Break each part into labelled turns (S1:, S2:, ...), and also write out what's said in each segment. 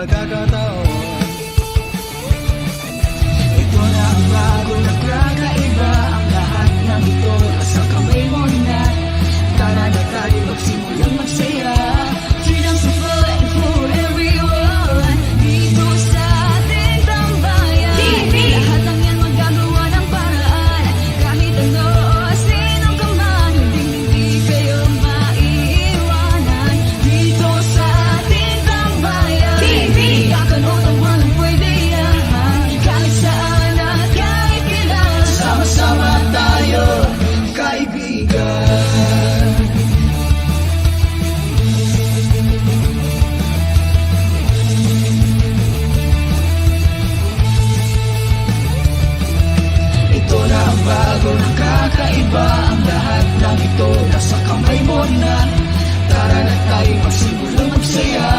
S1: pagkakataon. Ito na ang bago na kakaiba, ang lahat ng ito nasa kamay mo na. Tara na tayo magsimulang magsaya. Freedom's a fun for everyone. Dito sa ating tambayan, lahat ng yan magagawa ng paraan. Kahit ano o sinong ka man, hindi kayo maiiwanan. Dito sa ating tambayan, iyakan o tawanan pwede yan. Kahit saan at kahit kailan, sama-sama tayo, kaibigan. Ito na ang bago na kakaiba, ang lahat ng ito nasa kamay mo na. Tara na tayo magsimulang magsaya.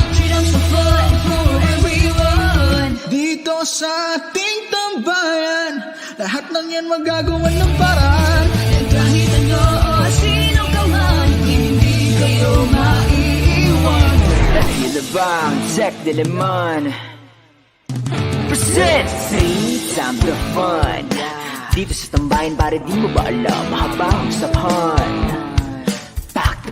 S1: Freedom's a fun for everyone. Dito sa ating tambayan, lahat ng yan magagawa ng paraan. At kahit ano o sino ka man, hindi kayo maiiwan.
S2: Relevant, Zek de Lemon presents Time to Fun. Dito sa tambayan, pare di mo ba alam, mahabang usapan. Pack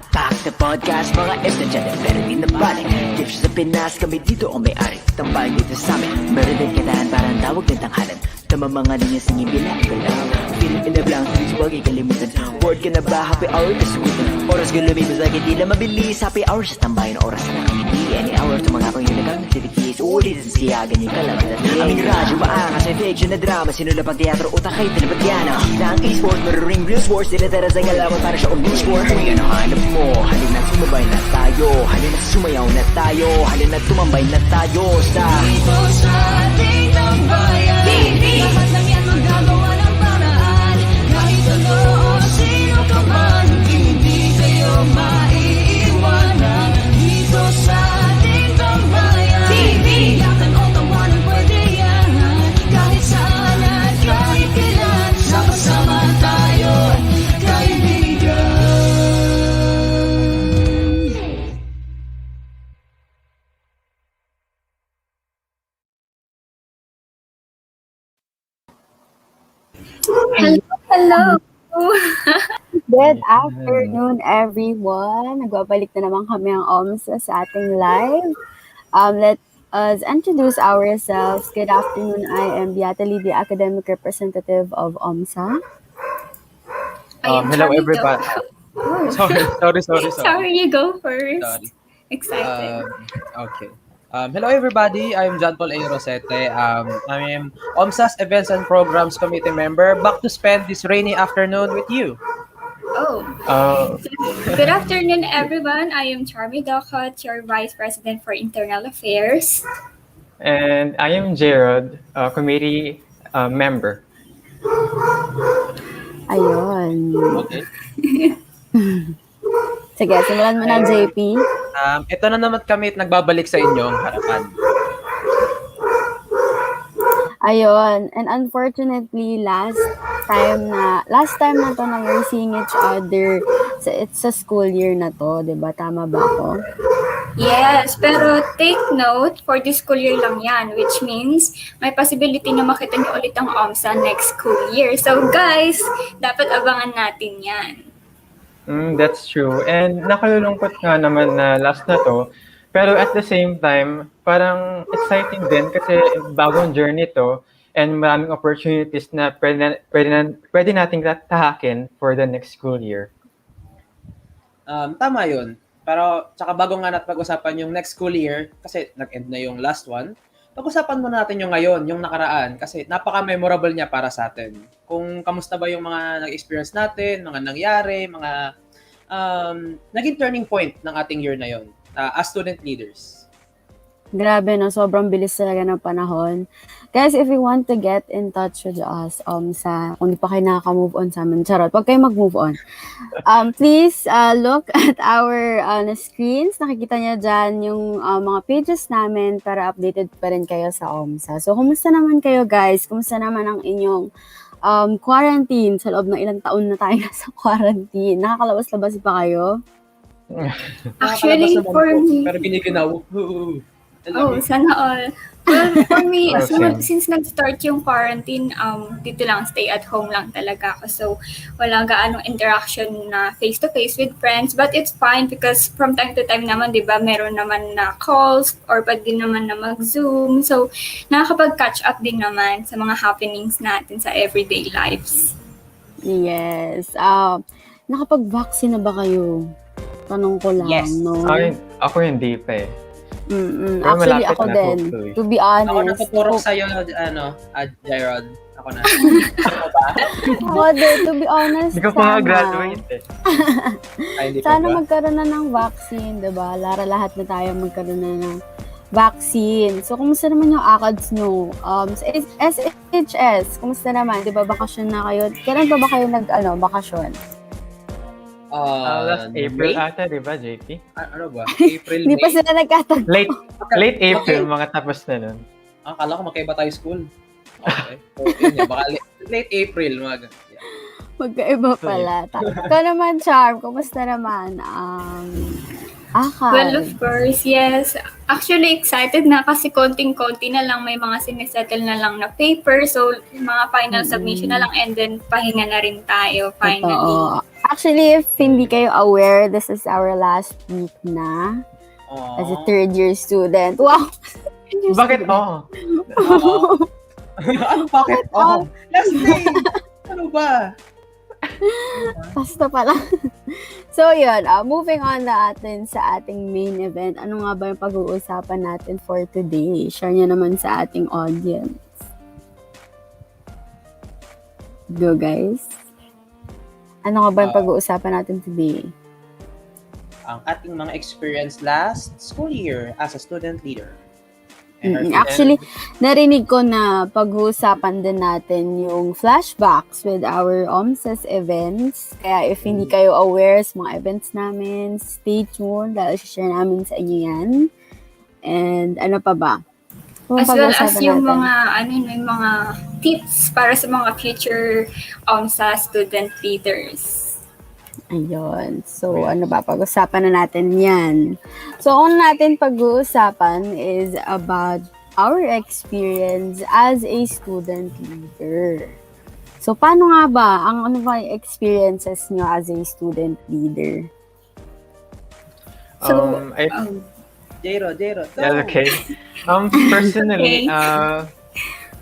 S2: the podcast, mga F na dyan, pero di na balik. Tips sa Pinas, kami dito ang may-ari. Tambayan dito sa amin, meron din katahan, parang tawag ng tanghalan. Tama mga linya sa ngibila, galaw. Feeling in the blank, please huwag ikalimutan. Word ka na ba, happy hour kasutan. Oras ka lumibas like hindi lang mabilis. Happy hour sa tambayan, oras na ang hindi. Any hour, tumangapang yun na kami activities. Ulitin siya, ganyan kalaban. Aming radyo, maangas, may fiction na drama. Sinula pang teatro, utak kayo, tinabatyana. Na ang e-sport, maruring real sports. Tinatara sa galawan para siya uming sport. Kung yan ang hanap mo, halin na sumabay na tayo. Halin na sumayaw na tayo. Halin na tumambay na tayo sa
S1: Dito sa ating tambayan, lahat ng yan magagawa ng paraan. Kahit ano o sino ka man, hindi kayo maiiwanan. Dito sa ating tambayan, iyakan o tawanan pwede yan. Kahit saan at kahit kailan, sama-sama tayo, kaibigan.
S3: Hello! Good afternoon, everyone. Nagbabalik na naman kami ang OMSA sa ating live. Let us introduce ourselves. Good afternoon. I am Beatali, the academic representative of OMSA.
S4: Hello everybody. Sorry.
S5: Sorry, you go first.
S4: Sorry.
S5: Excited.
S4: Okay. Hello everybody. I'm John Paul A. Rosete. I'm OMSA's Events and Programs Committee member. Back to spend this rainy afternoon with you.
S5: Good afternoon, everyone. I am Charmy Dakot, your Vice President for Internal Affairs.
S6: And I am Gerald, committee member.
S3: Ayun.
S4: Okay.
S3: Sige, simulan mo na, JP.
S4: Ito na naman kami at nagbabalik sa inyong harapan.
S3: Ayun. And unfortunately, last time na to na we're seeing each other sa school year na to, 'di ba? Tama ba ako?
S5: Yes, pero take note, for this school year lang yan, which means may possibility na makita niyo ulit ang OMSA next school year. So guys, dapat abangan natin yan.
S6: That's true. And nakalulungkot nga naman na last na to. Pero at the same time, parang exciting din kasi bagong journey to and maraming opportunities na pwede nating tahakin for the next school year.
S4: Tama yun. Pero tsaka bago nga natin pag-usapan yung next school year, kasi nag-end na yung last one, pag-usapan muna natin yung ngayon, yung nakaraan, kasi napaka-memorable niya para sa atin. Kung kamusta ba yung mga nag-experience natin, mga nangyari, mga naging turning point ng ating year na yun as student leaders.
S3: Grabe, no? Sobrang bilis talaga ng panahon. Guys, if you want to get in touch with us, kung di pa kayo nakaka-move on sa amin, charot, wag kayo mag-move on. Please look at our screens. Nakikita niyo dyan yung mga pages namin para updated pa rin kayo sa OMSA. So, kumusta naman kayo, guys? Kumusta naman ang inyong quarantine? Sa loob ng ilang taon na tayo nasa quarantine. Nakakalabas-labas pa kayo?
S5: Actually, for me,
S4: pero giniginaw.
S5: Oh, sana all. Well, for me,
S6: Oh, same.
S5: since nag-start yung quarantine, dito lang, stay at home lang talaga ako. So, wala gaanong interaction na face-to-face with friends. But it's fine because from time to time naman, di ba, meron naman na calls or pwede naman na mag-Zoom. So, nakakapag-catch up din naman sa mga happenings natin sa everyday lives.
S3: Yes. Nakapag-vaccine na ba kayo? Tanong ko lang,
S4: Yes.
S3: no?
S6: Ako hindi pa eh. Pero
S3: Actually,
S6: malapit
S3: ako
S6: na,
S3: din.
S6: hopefully.
S3: To be
S4: Ako
S3: honest.
S4: natuturo sa'yo, Jairod. Ako na. Ako ba?
S3: Ako din, to be honest,
S6: Hindi ko pa nga graduate eh.
S4: Ay, hindi pa
S3: Sana
S4: ba?
S3: magkaroon na ng vaccine, diba? Lahat na tayo magkaroon na ng vaccine. So, kumusta naman yung ACADS nyo? Sa SHS, kumusta naman? Diba, bakasyon na kayo? Kailan pa ba kayo bakasyon?
S6: Last April
S4: May?
S6: ata, di ba, JP?
S4: Ano ba? April,
S3: Hindi pa
S4: May?
S3: sila nagkatag.
S6: Late April, mga tapos na nun.
S4: Akala ko magkaiba tayo school. Okay. So, yun yan. Baka late April, mga ganun. Yeah.
S3: Magkaiba pala. Ikaw naman, Charm, kumusta naman? ACADS.
S5: Well, of course, yes. Actually, excited na kasi konting-konti na lang. May mga sinisettle na lang na paper. So, mga final submission na lang and then pahinga na rin tayo finally.
S3: Totoo. Actually, if hindi kayo aware, this is our last week na as a third-year student. Wow!
S6: Bakit? Oo.
S4: Bakit? Oh, last day! Ano ba?
S3: Basta pala. So, yun. Moving on na atin sa ating main event. Ano nga ba yung pag-uusapan natin for today? Share nyo naman sa ating audience. Go, guys. Ano nga ba yung pag-uusapan natin today?
S4: Ang ating mga experience last school year as a student leader. And our
S3: Actually, narinig ko na pag-uusapan din natin yung flashbacks with our OMSAS events. Kaya if hindi kayo aware sa mga events namin, stay tuned dahil share namin sa inyo yan. And ano pa ba?
S5: As well as yung mga tips para sa mga future sa student leaders.
S3: Ayun. So, ano ba? Pag-usapan na natin yan. So, ang natin pag-uusapan is about our experience as a student leader. So, paano nga ba? Ano ba yung experiences nyo as a student leader?
S5: So,
S4: Jero.
S6: Yeah, okay. Personally,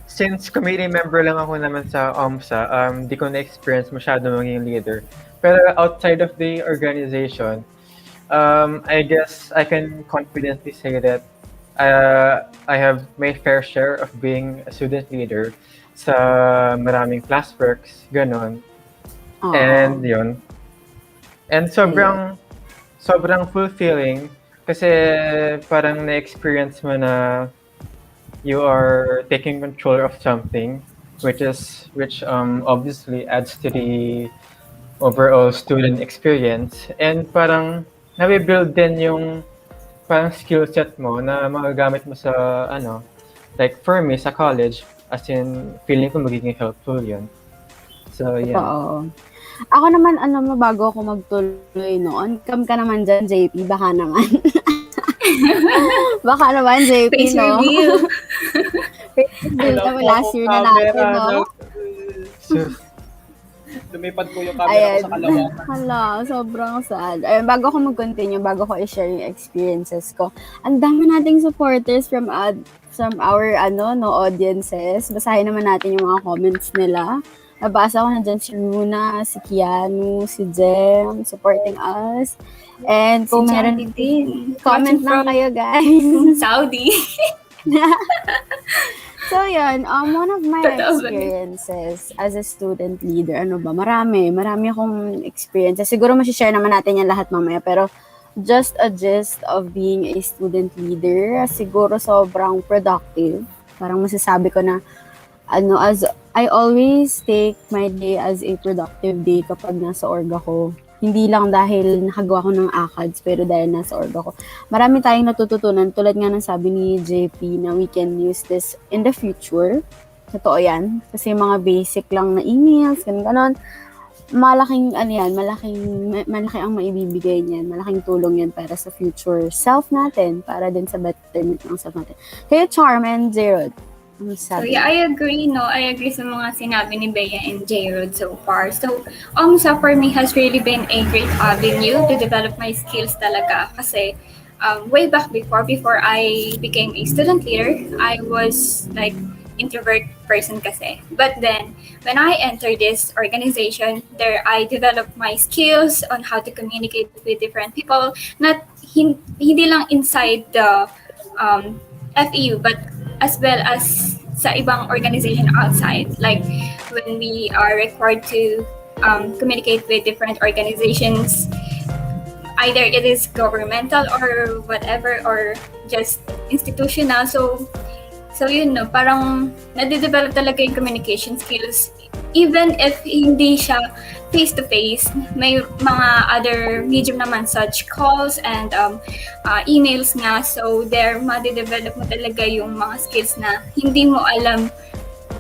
S6: since committee member lang ako naman sa OMSA, di ko na-experience masyado maging leader. Pero outside of the organization, I guess I can confidently say that I have my fair share of being a student leader sa maraming classworks, ganon. And yun. And sobrang fulfilling kasi parang na-experience mo na you are taking control of something, which obviously adds to the overall student experience, and parang nabibuild din yung parang skill set mo na magagamit mo sa like for me sa college, as in feeling ko magiging helpful yun. So yeah.
S3: Oo. Ako naman, bago ako magtuloy noon, come ka naman dyan, JP, baka naman. Baka naman, JP,
S5: face
S3: no?
S5: reveal.
S3: Face reveal naman last year na natin, no?
S4: Lumipad ko yung camera ko sa kalawakan.
S3: Hala, sobrang sad. Ayun, bago ako mag-continue, bago ko i-share yung experiences ko, ang dami nating supporters from our audiences. Basahin naman natin yung mga comments nila. Nabasa ko na dyan si Luna, si Kianu, si Jem, supporting us. And kung meron
S5: din.
S3: comment lang kayo, guys.
S5: Saudi.
S3: So, yun, one of my
S5: Totoo ba?
S3: experiences as a student leader, marami akong experiences. Siguro masishare naman natin yan lahat mamaya, pero just a gist of being a student leader, siguro sobrang productive. Parang masasabi ko na, as I always take my day as a productive day kapag nasa org ako. Hindi lang dahil nakagawa ko ng ACADS, pero dahil nasa org ako. Marami tayong natututunan. Tulad nga ng sabi ni JP na we can use this in the future. Totoo yan. Kasi mga basic lang na emails, ganon. malaking ano yan, malaki ang maibibigay niyan. Malaking tulong yan para sa future self natin, para din sa betterment ng self natin. Kaya Charm and Zero, ano
S5: So
S3: sabi?
S5: yeah, I agree, no? I agree sa mga sinabi ni Bea and J-Rod so far. So, for me has really been a great avenue to develop my skills talaga. Kasi, way back before I became a student leader, I was like introvert person kasi. But then, when I entered this organization, there I developed my skills on how to communicate with different people, not hindi lang inside the FEU, but as well as sa ibang organization outside. Like when we are required to communicate with different organizations, either it is governmental or whatever, or just institutional. So yun, no, parang nade-develop talaga yung communication skills. Even if hindi siya face-to-face, may mga other medium naman such calls and emails nga. So there, made-develop mo talaga yung mga skills na hindi mo alam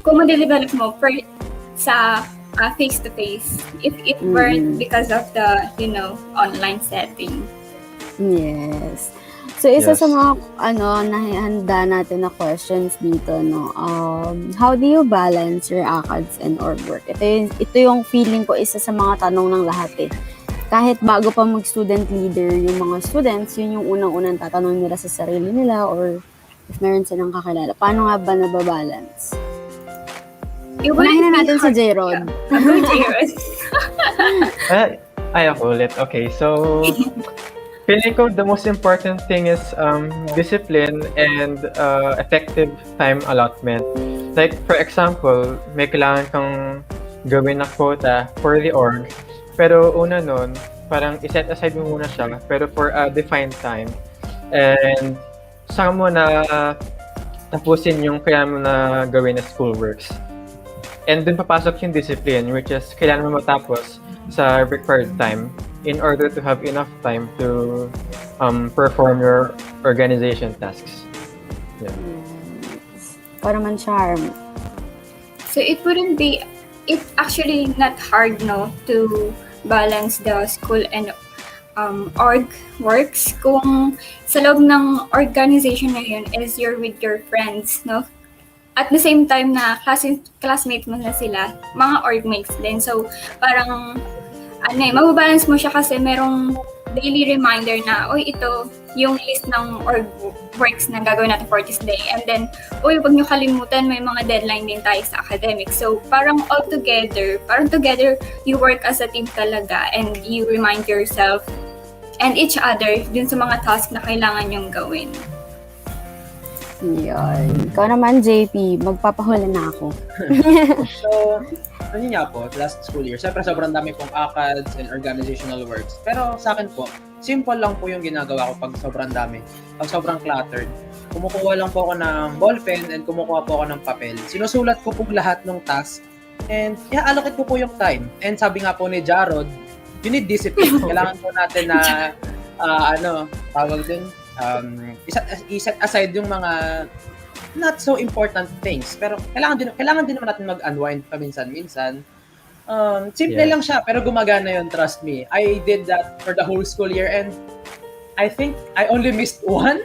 S5: kung made-develop mo sa face-to-face if it weren't because of the, online setting.
S3: Yes. So, isa
S6: Yes.
S3: sa mga, nahihanda natin na questions dito, no? How do you balance your ACADS and org work? Ito yung feeling ko, isa sa mga tanong ng lahat eh. Kahit bago pa mag-student leader, yung mga students, yun yung unang-unang tatanong nila sa sarili nila or if meron silang kakilala. Paano nga ba nababalance? Unahin na natin si J-Rod.
S5: Go, J-Rod.
S6: Ako ulit. Okay, so feeling ko the most important thing is discipline and effective time allotment. Like for example, may kailangan kang gawin na quota for the org, pero una nun, parang iset aside mo muna siya, pero for a defined time. And saka mo na tapusin yung kailangan mo na gawin na schoolworks. And dun papasok yung discipline, which is kailangan mo matapos sa required time in order to have enough time to perform your organization tasks. Yeah.
S3: Para man Charm.
S5: So it's actually not hard, no, to balance the school and org works kung sa loob ng organization na yun is you're with your friends, no? At the same time na classmates mo na sila, mga orgmates din. So parang mababalance mo siya kasi merong daily reminder na, ito yung list ng org works na gagawin natin for this day. And then, huwag nyo kalimutan, may mga deadline din tayo sa academics. So, parang together, you work as a team talaga and you remind yourself and each other dun sa mga task na kailangan nyong gawin.
S3: Yun. Ikaw naman, JP, magpapahuli na ako.
S4: So, yun nga po, last school year, siyempre sobrang dami pong ACADS and organizational works. Pero sa akin po, simple lang po yung ginagawa ko pag sobrang dami. Pag sobrang cluttered, kumukuha lang po ako ng ballpen and kumukuha po ako ng papel. Sinusulat ko po lahat ng task and i-allocate ko po yung time. And sabi nga po ni Jarod, you need discipline. Kailangan po natin na, tawag din, iset aside yung mga not so important things, pero kailangan din naman natin mag-unwind paminsan-minsan. Simple lang siya, pero gumagana yun, trust me. I did that for the whole school year and I think I only missed one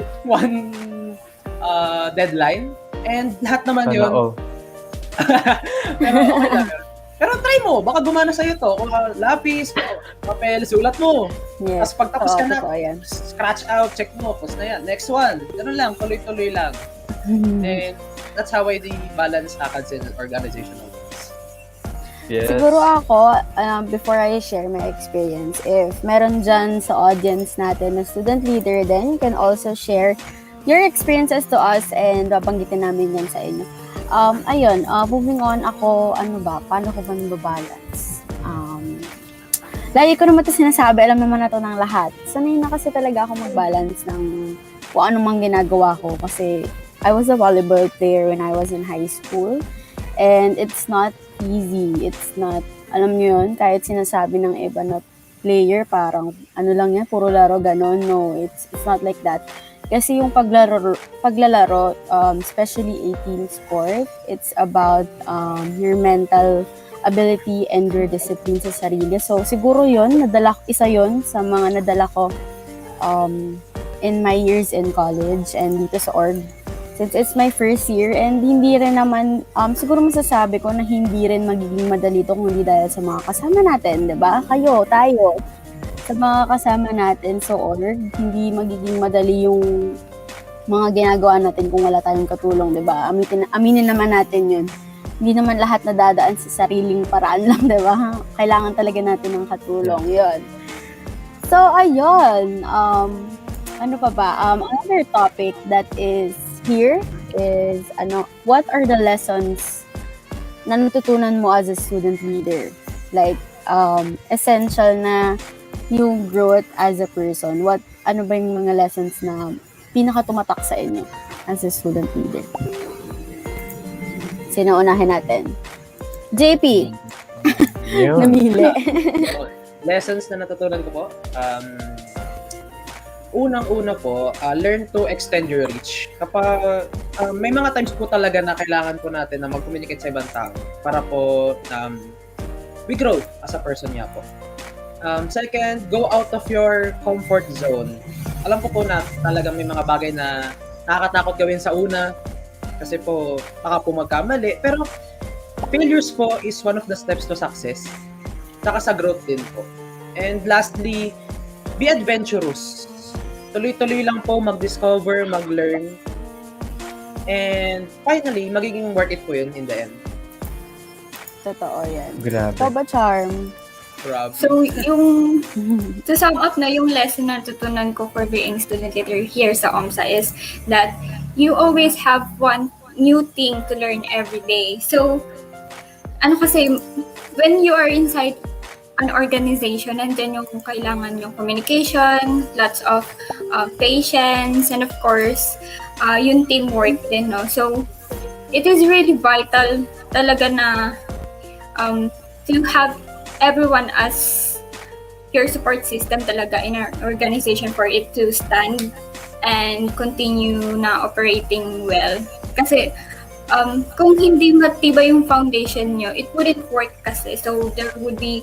S4: deadline and lahat naman yun. Pero okay lang yun. Pero try mo, baka gumana sa'yo to. Kung lapis, papel, sulat mo.
S3: Yes.
S4: Tapos pagtapos ka na,
S3: Yan.
S4: scratch out, check mo, post na yan. Next one. Ganun lang, tuloy-tuloy lang. And that's how I balance ACADS and organizational goals.
S6: Yes.
S3: Siguro ako, before I share my experience, if meron dyan sa audience natin na student leader, then you can also share your experiences to us and banggitin namin yan sa inyo. Moving on ako, paano ko ba nababalance? Lagi ko naman ito sinasabi, alam naman na ito ng lahat. Sanay na kasi talaga ako mag-balance ng kung ano mang ginagawa ko kasi I was a volleyball player when I was in high school and it's not easy. It's not, alam nyo yun, kahit sinasabi ng iba na player, parang lang yan, puro laro, ganon. No, it's not like that. Kasi yung paglalaro, especially a team sport, it's about your mental ability and your discipline sa sarili. So, siguro isa yun sa mga nadala ko in my years in college and dito sa org. Since it's my first year and hindi rin naman, siguro masasabi ko na hindi rin magiging madali ito kung hindi dahil sa mga kasama natin, di ba? Kayo, tayo, sa mga kasama natin sa org, hindi magiging madali yung mga ginagawa natin kung wala tayong katulong, di ba? Aminin naman natin yun. Hindi naman lahat nadadaan sa sariling paraan lang, di ba? Kailangan talaga natin ng katulong, yun. So, ayun. Ano pa ba? Another topic that is here is, what are the lessons na natutunan mo as a student leader? Like, essential na yung growth as a person. Ano ba yung mga lessons na pinaka-tumatak sa inyo as a student leader? Sino unahin natin? JP!
S6: Yun.
S3: Namili.
S4: Lessons na natutunan ko po. Unang-una po, learn to extend your reach. Kapag may mga times po talaga na kailangan po natin na mag-communicate sa ibang tao para po we grow as a person niya po. Second, go out of your comfort zone. Alam ko po na talagang may mga bagay na nakakatakot gawin sa una kasi po baka po magkamali. Pero failures po is one of the steps to success. Saka sa growth din po. And lastly, be adventurous. Tuloy-tuloy lang po mag-discover, mag-learn. And finally, magiging worth it po yun in the end.
S3: Totoo yan.
S6: Grabe.
S3: Ikaw ba, Charm?
S4: Grabe.
S5: So, to sum up na yung lesson na natutunan ko for being student leader here sa OMSA is that you always have one new thing to learn every day. So, kasi, when you are inside an organization, and then yung kailangan yung communication, lots of patience, and of course, yung teamwork din, no? So, it is really vital talaga na to have everyone as your support system talaga in our organization for it to stand and continue na operating well. Kasi, kung hindi matibay yung foundation nyo, it wouldn't work kasi. So, there would be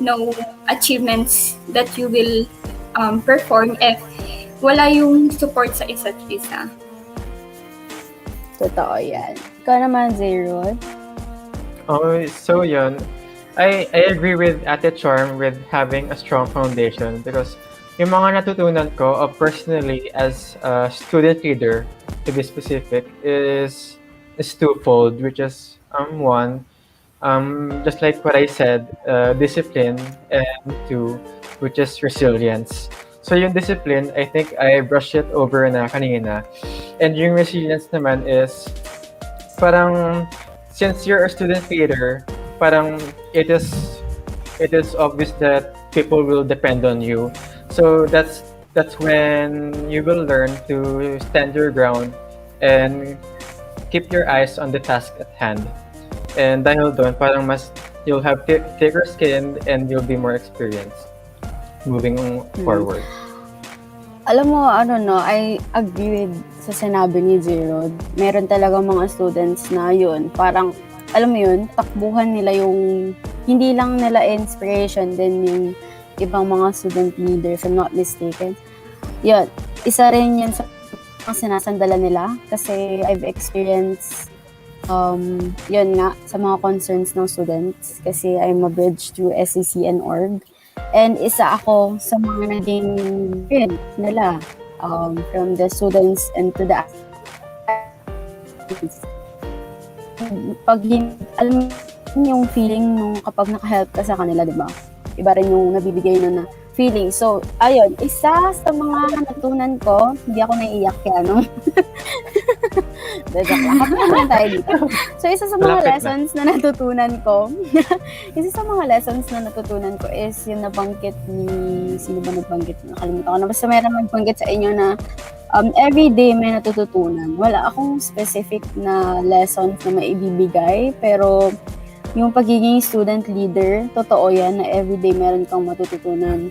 S5: no achievements that you will perform if wala yung support sa isa't isa.
S3: Totoo yan. Ikaw naman, Zero.
S6: So yun. I agree with Ate Charm with having a strong foundation because yung mga natutunan ko personally as a student leader, to be specific, is twofold, which is one, just like what I said, discipline, and two, which is resilience. So yung discipline, I think I brushed it over na kanina. And yung resilience naman is parang since you're a student leader, parang it is obvious that people will depend on you. So that's when you will learn to stand your ground and keep your eyes on the task at hand. And dahil doon, parang you'll have thicker skin and you'll be more experienced moving forward.
S3: Alam mo, I agree with sa sinabi ni Zero. Meron talaga mga students na yun, parang, alam mo yun, takbuhan nila yung, hindi lang nila inspiration, din yung ibang mga student leader, if I'm not mistaken. Yun, isa rin yan sa sinasandalan nila kasi I've experienced yun nga sa mga concerns ng students kasi I'm a bridge through SEC and org and isa ako sa mga naging friend nila from the students and to the pag alam yung feeling nung kapag naka-help ka sa kanila, di ba? Iba rin yung nabibigay na feeling. So, ayun, isa sa mga natutunan ko, hindi ako naiiyak kaya, no? Joke lang. Happy naman tayo dito. So, isa sa mga lessons na natutunan ko, is yung nabanggit ni, sino ba nabanggit? Nakalimutan ko na. Basta meron magbanggit sa inyo na everyday may natututunan. Wala akong specific na lessons na maibibigay, pero yung pagiging student leader, totoo yan na everyday meron kang matututunan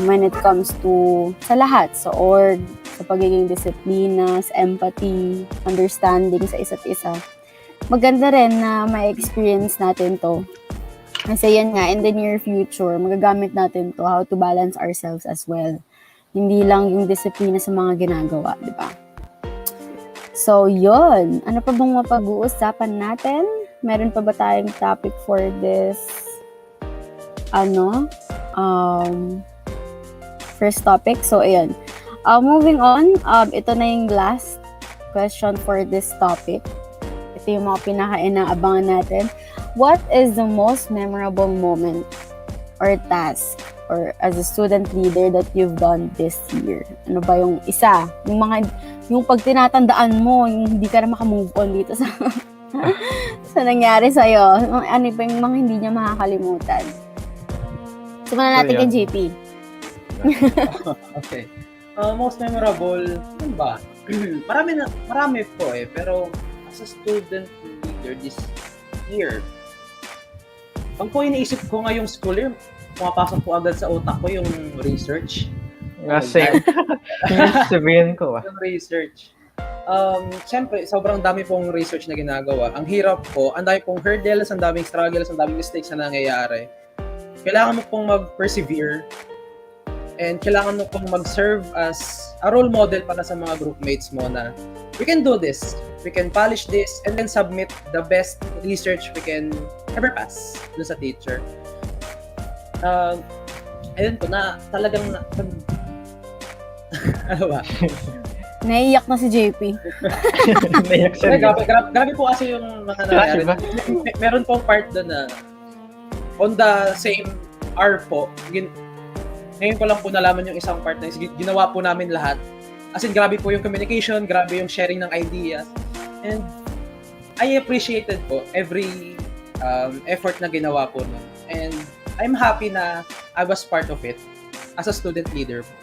S3: when it comes to sa lahat, sa org, sa pagiging disiplina, sa empathy, understanding sa isa't isa. Maganda rin na ma-experience natin to Kasi yan nga, in the near future, magagamit natin to how to balance ourselves as well. Hindi lang yung disiplina sa mga ginagawa, di ba? So, yun. Ano pa bang mapag-uusapan natin? Meron pa ba tayong topic for this, first topic? So, ayun. Moving on, ito na yung last question for this topic. Ito yung mga pinaka-inaabangan natin. What is the most memorable moment or task or as a student leader that you've done this year? Ano ba yung isa? Yung pag tinatandaan mo, yung hindi ka na makamove on dito sa sa nangyari sa'yo. Ano ba yung mga hindi niya makakalimutan? Simulan natin kay JP.
S4: Okay. Most memorable, ano ba? marami po pero as a student leader this year, pag po iniisip ko ngayong school year, pumapasok po agad sa utak ko yung research.
S6: Same. Yung sabihin ko.
S4: Yung research. Siyempre, sobrang dami pong research na ginagawa. Ang hirap po, ang dami pong hurdles, ang daming struggles, ang daming mistakes na nangyayari. Kailangan mo pong mag-persevere and kailangan mo pong mag-serve as a role model para sa mga groupmates mo na we can do this, we can polish this, and then submit the best research we can ever pass dun sa teacher. Ayun po na talagang ano ba?
S3: Naiiyak na si JP.
S6: Naiyak siya.
S4: Grabe po kasi yung mga nangyayari. Meron pong part doon na on the same hour po, ngayon ko lang po nalaman yung isang part na ginawa po namin lahat. As in, grabe po yung communication, grabe yung sharing ng ideas. And I appreciated po every effort na ginawa po nun. And I'm happy na I was part of it as a student leader po.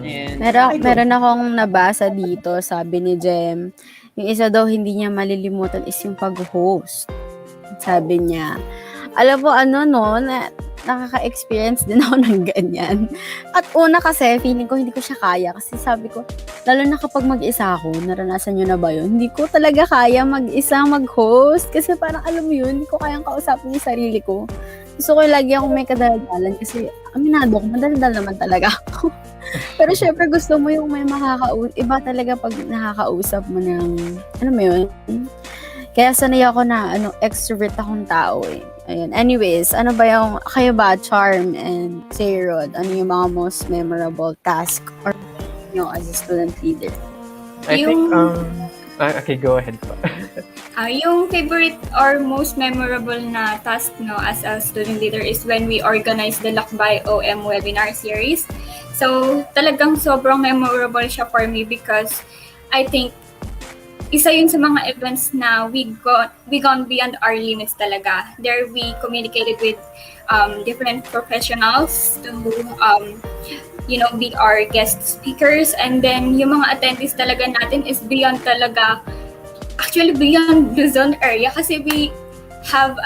S4: And
S3: Meron akong nabasa dito, sabi ni Jem, yung isa daw hindi niya malilimutan is yung pag-host. Sabi niya, alam mo nakaka-experience din ako ng ganyan. At una kasi, feeling ko hindi ko siya kaya. Kasi sabi ko, lalo na kapag mag-isa ako, naranasan nyo na ba yun? Hindi ko talaga kaya mag-isa mag-host. Kasi parang alam mo yun, hindi ko kayang kausapin yung sarili ko. Gusto ko lagi akong may kadaldalan kasi aminado ko, madaldal naman talaga ako. Pero syempre gusto mo yung may makakausap. Iba talaga pag nakakausap mo ng, alam mo yun? Kaya sanay ako na extrovert akong tao eh. Ayun. Anyways, ano ba yung, kayo ba, Charm and Sayrod, ano yung mga most memorable task or as a student leader?
S6: I think, okay, go ahead po.
S5: Yung favorite or most memorable na task as a student leader is when we organize the Lakbay OM webinar series. So, talagang sobrang memorable siya for me because I think isa yun sa mga events na we gone beyond our limits talaga. There we communicated with different professionals to be our guest speakers, and then yung mga attendees talaga natin is beyond talaga, actually beyond Luzon area kasi we have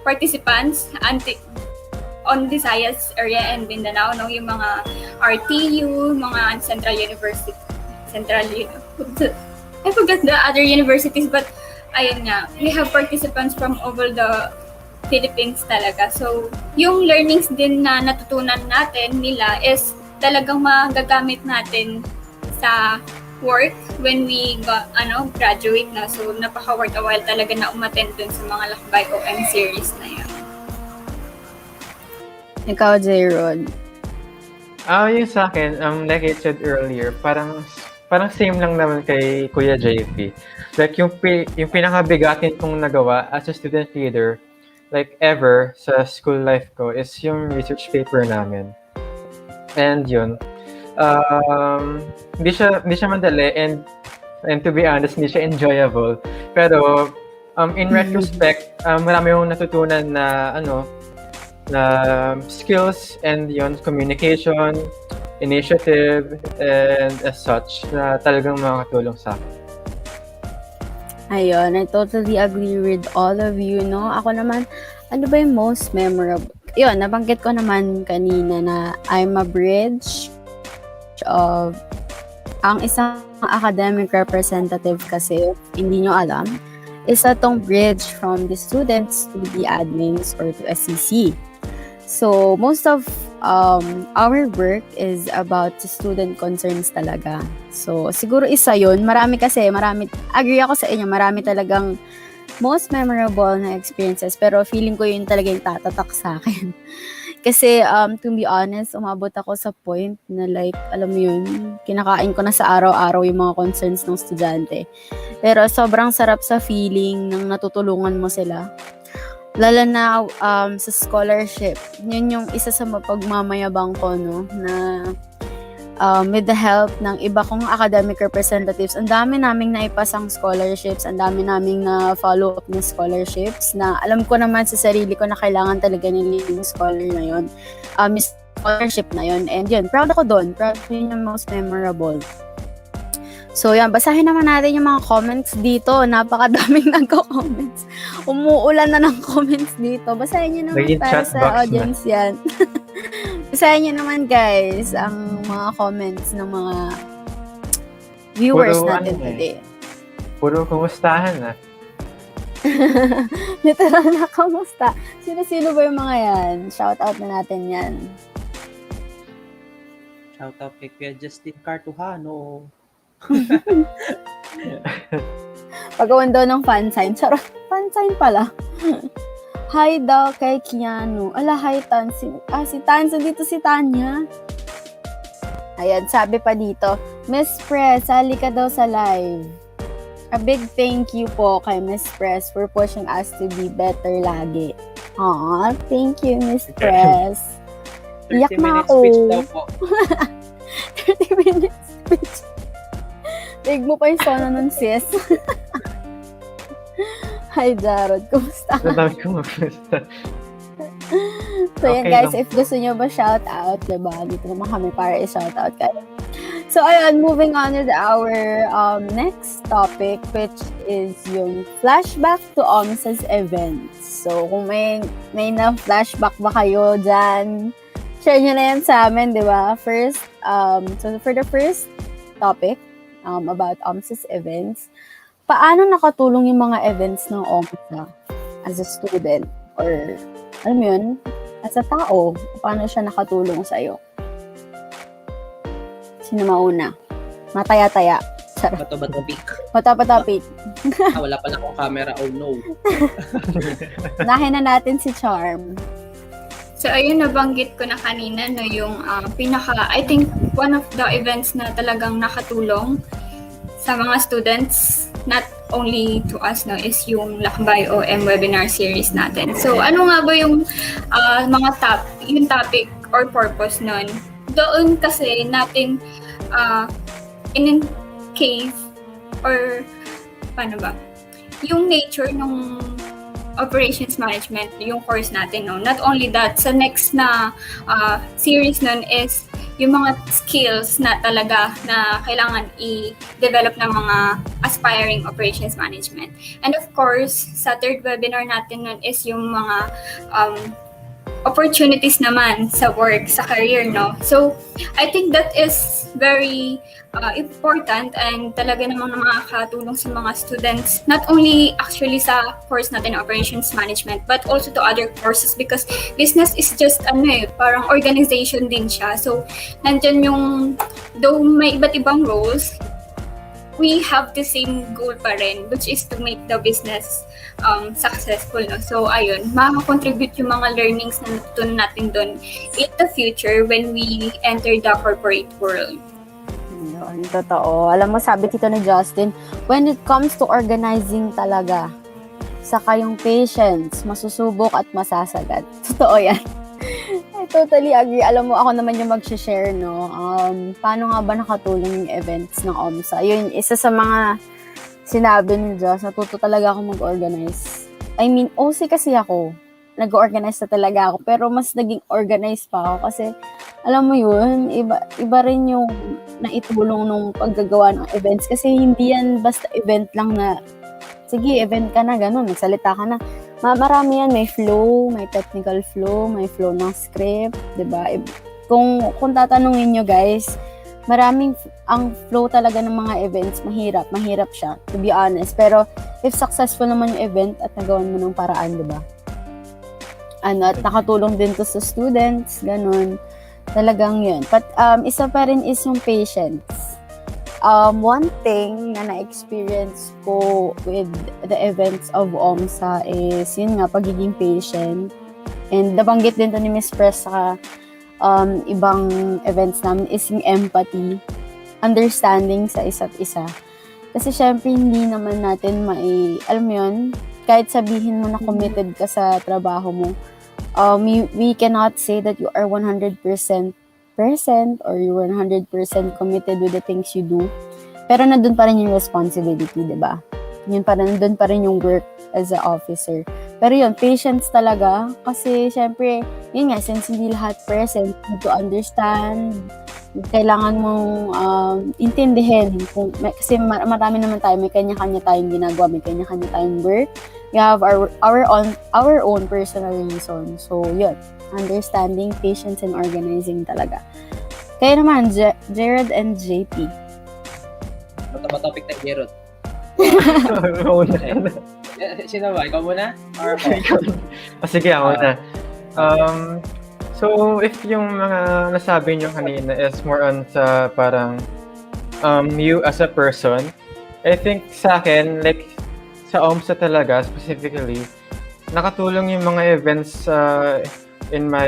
S5: participants on Visayas area and Mindanao, yung mga RTU, mga I forgot the other universities, but ayun nga, we have participants from over the Philippines talaga. So, yung learnings din na natutunan natin nila is talagang magagamit natin sa work when we graduate na. So, napaka-worthwhile talaga na umattend dun sa mga Lakbay OM series na yun.
S3: Ikaw, J-Rod.
S6: Yung sa akin, like I said earlier, parang same lang naman kay Kuya JP. Like, yung pinakabigatin kong nagawa as a student leader, like ever sa school life ko, is yung research paper namin. And yun, hindi siya madali and to be honest, hindi siya enjoyable. Pero, in retrospect, marami akong natutunan na skills and yun, communication, initiative, and as such, na talagang makakatulong sa akin.
S3: Ayun, I totally agree with all of you, no? Ako naman, ano ba yung most memorable? Yun, nabanggit ko naman kanina na I'm a bridge of ang isang academic representative kasi, hindi nyo alam, isa tong bridge from the students to the admins or to SCC. So, most of our work is about the student concerns talaga. So, siguro isa yun. Marami, agree ako sa inyo, marami talagang most memorable na experiences, pero feeling ko yun talaga yung tatatak sa akin. Kasi, to be honest, umabot ako sa point na like, alam mo yun, kinakain ko na sa araw-araw yung mga concerns ng estudyante. Pero sobrang sarap sa feeling ng natutulungan mo sila. Lalo na sa scholarship. Yun yung isa sa mapagmamayabang ko, no, na with the help ng iba kong academic representatives, ang dami naming naipasang scholarships, ang dami naming na follow up na scholarships na alam ko naman sa sarili ko na kailangan talaga nila yung scholar na yun, scholarship na yun, and yun, proud ako doon, proud ko yun yung most memorable. So yan, basahin naman natin yung mga comments dito, napakadaming nagko-comments, umuulan na ng comments dito, basahin nyo naman
S6: Naging
S3: para
S6: chat
S3: sa
S6: box
S3: audience na. Yan. Basahin nyo naman guys ang mga comments ng mga viewers
S6: Puro
S3: natin
S6: ano
S3: today.
S6: Puro kumustahan na.
S3: Literal na kamusta? Sino-sino ba yung mga yan? Shout out na natin yan.
S4: Shout out kay Kuya Justin Cartuhano.
S3: Pagawan daw ng fan sign. Charot, fan sign pala. Hi daw kay Keanu. Ala, hi Tansin. Si Tansin dito, si Tanya. Ayan, sabi pa dito, Miss Press, sali ka daw sa live. A big thank you po kay Miss Press for pushing us to be better lagi. Aw, thank you, Miss Press. Iyak
S4: 30
S3: na
S4: minutes
S3: ako.
S4: speech daw po.
S3: 30 minutes speech. Tig mo pa yung sona nun, sis. Hi, Jarod. Kumusta?
S6: Ang dami ko mag-gusta.
S3: So, yan
S6: Okay
S3: guys,
S6: lang
S3: if gusto nyo ba shout out, diba? Dito naman kami para i-shout out kayo. So, ayun, moving on with our next topic, which is yung flashback to OMSA's events. So, kung may na-flashback ba kayo dyan, share nyo na yan sa amin, di ba? First, so for the first topic about OMSA's events, paano nakatulong yung mga events ng OMSA as a student? Or, alam mo yun, as a tao, paano siya nakatulong sa'yo? Sino mauna? Mataya-taya. Sarap.
S4: Bato-bato pick.
S3: Patapatapit.
S4: Wala pala akong camera. Oh no.
S3: Nahin na natin si Charm.
S5: So, ayun, nabanggit ko na kanina, no, yung I think, one of the events na talagang nakatulong sa mga students, not only to us, no, is yung Lakbay OM webinar series natin. So, ano nga ba yung yung topic or purpose nun? Doon kasi natin in case or paano ba? Yung nature ng operations management, yung course natin, no? Not only that, sa next na series nun is yung mga skills na talaga na kailangan i-develop ng mga aspiring operations management. And of course, sa third webinar natin nun is yung mga opportunities naman sa work, sa career, no? So, I think that is very important and talaga namang makakatulong sa mga students, not only actually sa course natin operations management, but also to other courses because business is just parang organization din siya. So, nandyan yung, though may iba't ibang roles, we have the same goal pa rin, which is to make the business successful, no? So, ayun, makaka-contribute yung mga learnings na natutunan natin doon in the future when we enter the corporate world.
S3: Yun, totoo. Alam mo, sabi dito ni Justin, when it comes to organizing talaga, saka yung patience, masusubok at masasagad. Totoo yan. I totally agree. Alam mo, ako naman yung mag-share, no? Paano nga ba nakatulong yung events ng OMSA? Yun, isa sa mga sinabi ni Joss, natuto talaga ako mag-organize. I mean, OC kasi ako. Nag-organize na talaga ako. Pero mas naging organized pa ako kasi, alam mo yun, iba rin yung naitulong nung paggagawa ng events. Kasi hindi yan basta event lang na, sige, event ka na, ganun, magsalita ka na. Marami yan, may flow, may technical flow, may flow ng script, diba? Kung tatanungin nyo guys, maraming, ang flow talaga ng mga events, mahirap siya, to be honest. Pero, if successful naman yung event at nagawan mo ng paraan, di ba? At nakatulong din to sa students, ganun. Talagang yun. But isa pa rin is yung patience. One thing na na-experience ko with the events of OMSA is yun nga, pagiging patient. And nabanggit din to ni Miss Press sa ibang events namin is yung empathy, understanding sa isa't isa. Kasi syempre hindi naman natin alam mo yun, kahit sabihin mo na committed ka sa trabaho mo, we cannot say that you are 100% present or you're 100% committed with the things you do. Pero nandun pa rin yung responsibility, di ba? Nandun pa rin yung work as an officer. Pero yun, patience talaga. Kasi syempre, yun nga, since hindi lahat present, you need to understand, kailangan mong intindihin. Kasi marami naman tayo, may kanya-kanya tayong ginagawa, may kanya-kanya tayong work. We have our own personal reason. So, yun. Understanding, patience, and organizing talaga. Kaya naman, Jared and JP.
S4: Mataba topic na Gerald.
S6: Una.
S4: Sino ba? Ikaw muna? Or ako?
S6: Sige, ako na. So, if yung mga nasabi nyo kanina is more on sa parang you as a person, I think sa akin, like, sa OMSA talaga, specifically, nakatulong yung mga events in my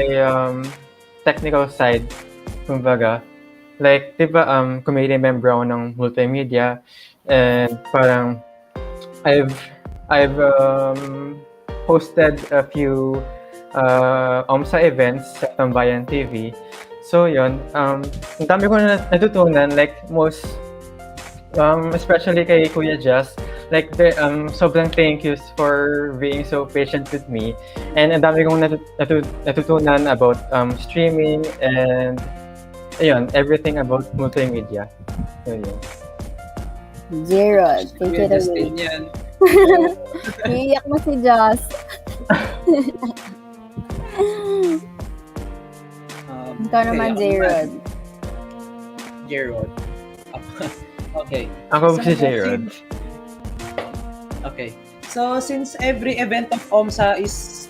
S6: technical side, kumbaga. Like, di ba, committee member ako ng multimedia, and parang I've hosted a few OMSA events sa Tambayan TV. So, yun, ang dami ko na natutunan, like, especially kay Kuya Jazz, like, sobrang thank yous for being so patient with me. And ang dami kong natutunan about streaming and ayun, everything about multimedia. So, yun.
S3: Jared, take it away.
S4: Justin yan.
S3: Iiyak mo si Jazz. Ikaw naman, Jared.
S4: Gerald. Okay.
S6: Ako si Jared.
S4: Okay. So, since every event of OMSA is,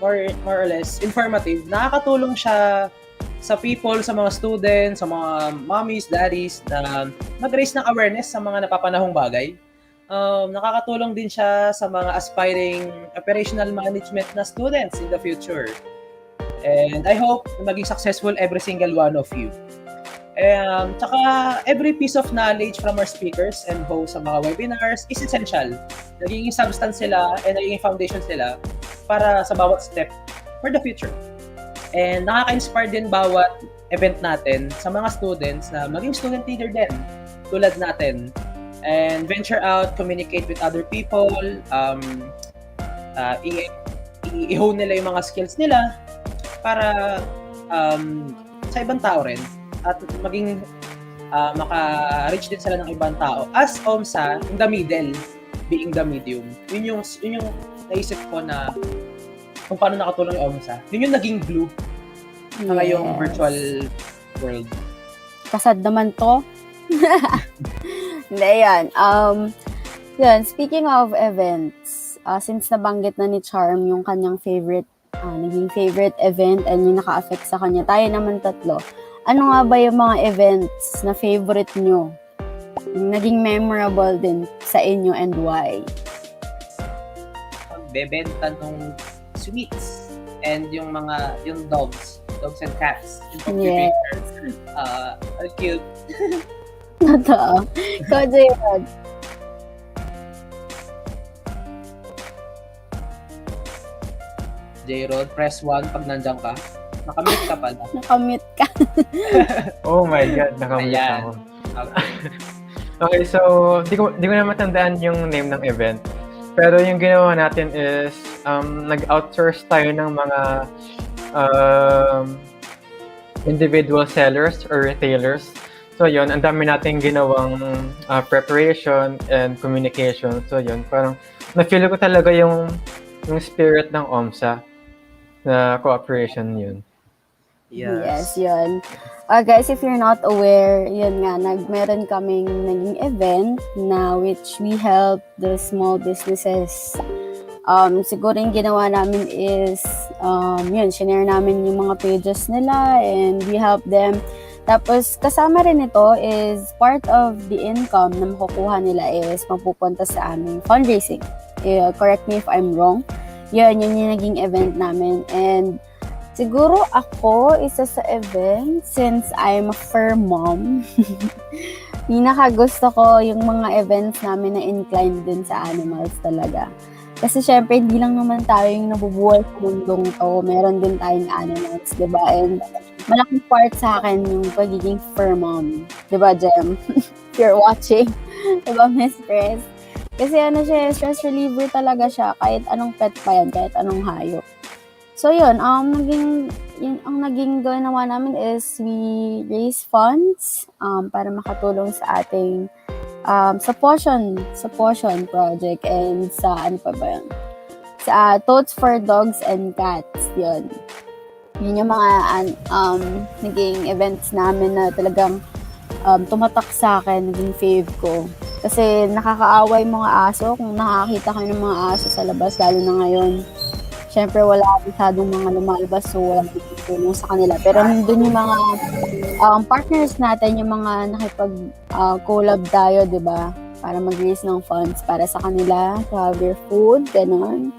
S4: more or less informative, nakakatulong siya sa people, sa mga students, sa mga mommies, daddies, na mag-raise ng awareness sa mga napapanahong bagay. Nakakatulong din siya sa mga aspiring operational management na students in the future. And I hope na maging successful every single one of you. Tsaka every piece of knowledge from our speakers and hosts sa mga webinars is essential. Nagiging substance sila and nagiging foundation sila para sa bawat step for the future. And nakaka-inspire din bawat event natin sa mga students na maging student leader din tulad natin. And venture out, communicate with other people, i-hone nila yung mga skills nila para sa ibang tao rin. At maging maka-reach din sila ng ibang tao. As OMSA, in the middle, being the medium. Yun yung naisip ko na kung paano nakatulong yung OMSA. Yun yung naging glue sa ngayong virtual world.
S3: Kasad naman to. Hindi, yan. Yun, speaking of events, since nabanggit na ni Charm yung kanyang naging favorite event and yung naka-affect sa kanya, tayo naman tatlo. Ano nga ba yung mga events na favorite nyo? Naging memorable din sa inyo and why?
S4: Bebenta ng sweets and yung dogs and cats.
S3: Yes.
S4: Ang cute.
S3: Totoo. Ikaw, Jared.
S4: J-Rod, press 1 pag nandiyan ka. Nakamute ka pala.
S3: Nakamute ka.
S6: Oh my God, nakamute
S4: Ayan.
S6: ako.
S4: Okay.
S6: Okay, so di ko na matandaan yung name ng event. Pero yung ginawa natin is nag-outsource tayo ng mga individual sellers or retailers. So yun, ang dami nating ginawang preparation and communication. So yun, parang na-feel ko talaga yung spirit ng OMSA na cooperation yun.
S3: Yes, yun. Guys, if you're not aware, yun nga, meron kaming naging event na which we help the small businesses. Siguro yung ginawa namin is, yun, shinare namin yung mga pages nila and we help them. Tapos, kasama rin ito is part of the income na makukuha nila is mapupunta sa aming fundraising. Correct me if I'm wrong. Yun yung naging event namin. And siguro ako, isa sa event, since I'm a fur mom, pinaka-gusto ko yung mga events namin na inclined din sa animals talaga. Kasi syempre, hindi lang naman tayo yung nabubuhay sa mundong to. Meron din tayong animals, di ba? And malaking part sa akin yung pagiging fur mom. Di ba, Jem? If you're watching. Di ba, Miss Chris? Kasi ano siya, stress reliever talaga siya. Kahit anong pet pa yan, kahit anong hayop. So yun, ang naging ginawa namin is we raise funds para makatulong sa ating sa Potion project and sa ano pa ba yun? Sa Totes for Dogs and Cats, yun. Yun yung mga naging events namin na talagang tumatak sa akin, naging fave ko. Kasi nakakaawa yung mga aso, kung nakakita kayo ng mga aso sa labas, lalo na ngayon. Siyempre, wala masyadong mga lumalabas, so walang tutulong sa kanila. Pero nandun yung mga partners natin, yung mga nakipag-collab tayo, di ba? Para mag-raise ng funds para sa kanila, to have their food, gano'n.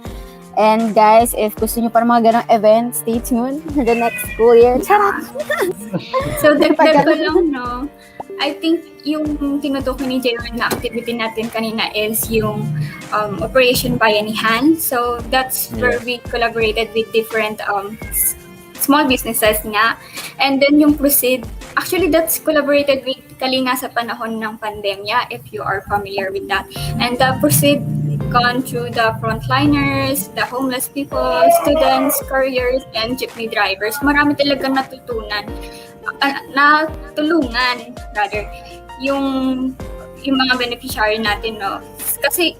S3: And guys, if gusto nyo para mga ganong events, stay tuned for the next school year. Charot!
S5: So, dagdag ko lang, no? I think yung tinutukoy ni Jayon na activity natin kanina is yung Operation Bayanihan. So, that's where we collaborated with different small businesses nga. And then yung Proceed, actually that's collaborated with Kalinga sa panahon ng pandemya, if you are familiar with that. And the Proceed gone through the frontliners, the homeless people, students, couriers, and jeepney drivers. Marami talagang natulungan rather yung mga beneficiary natin, no? Kasi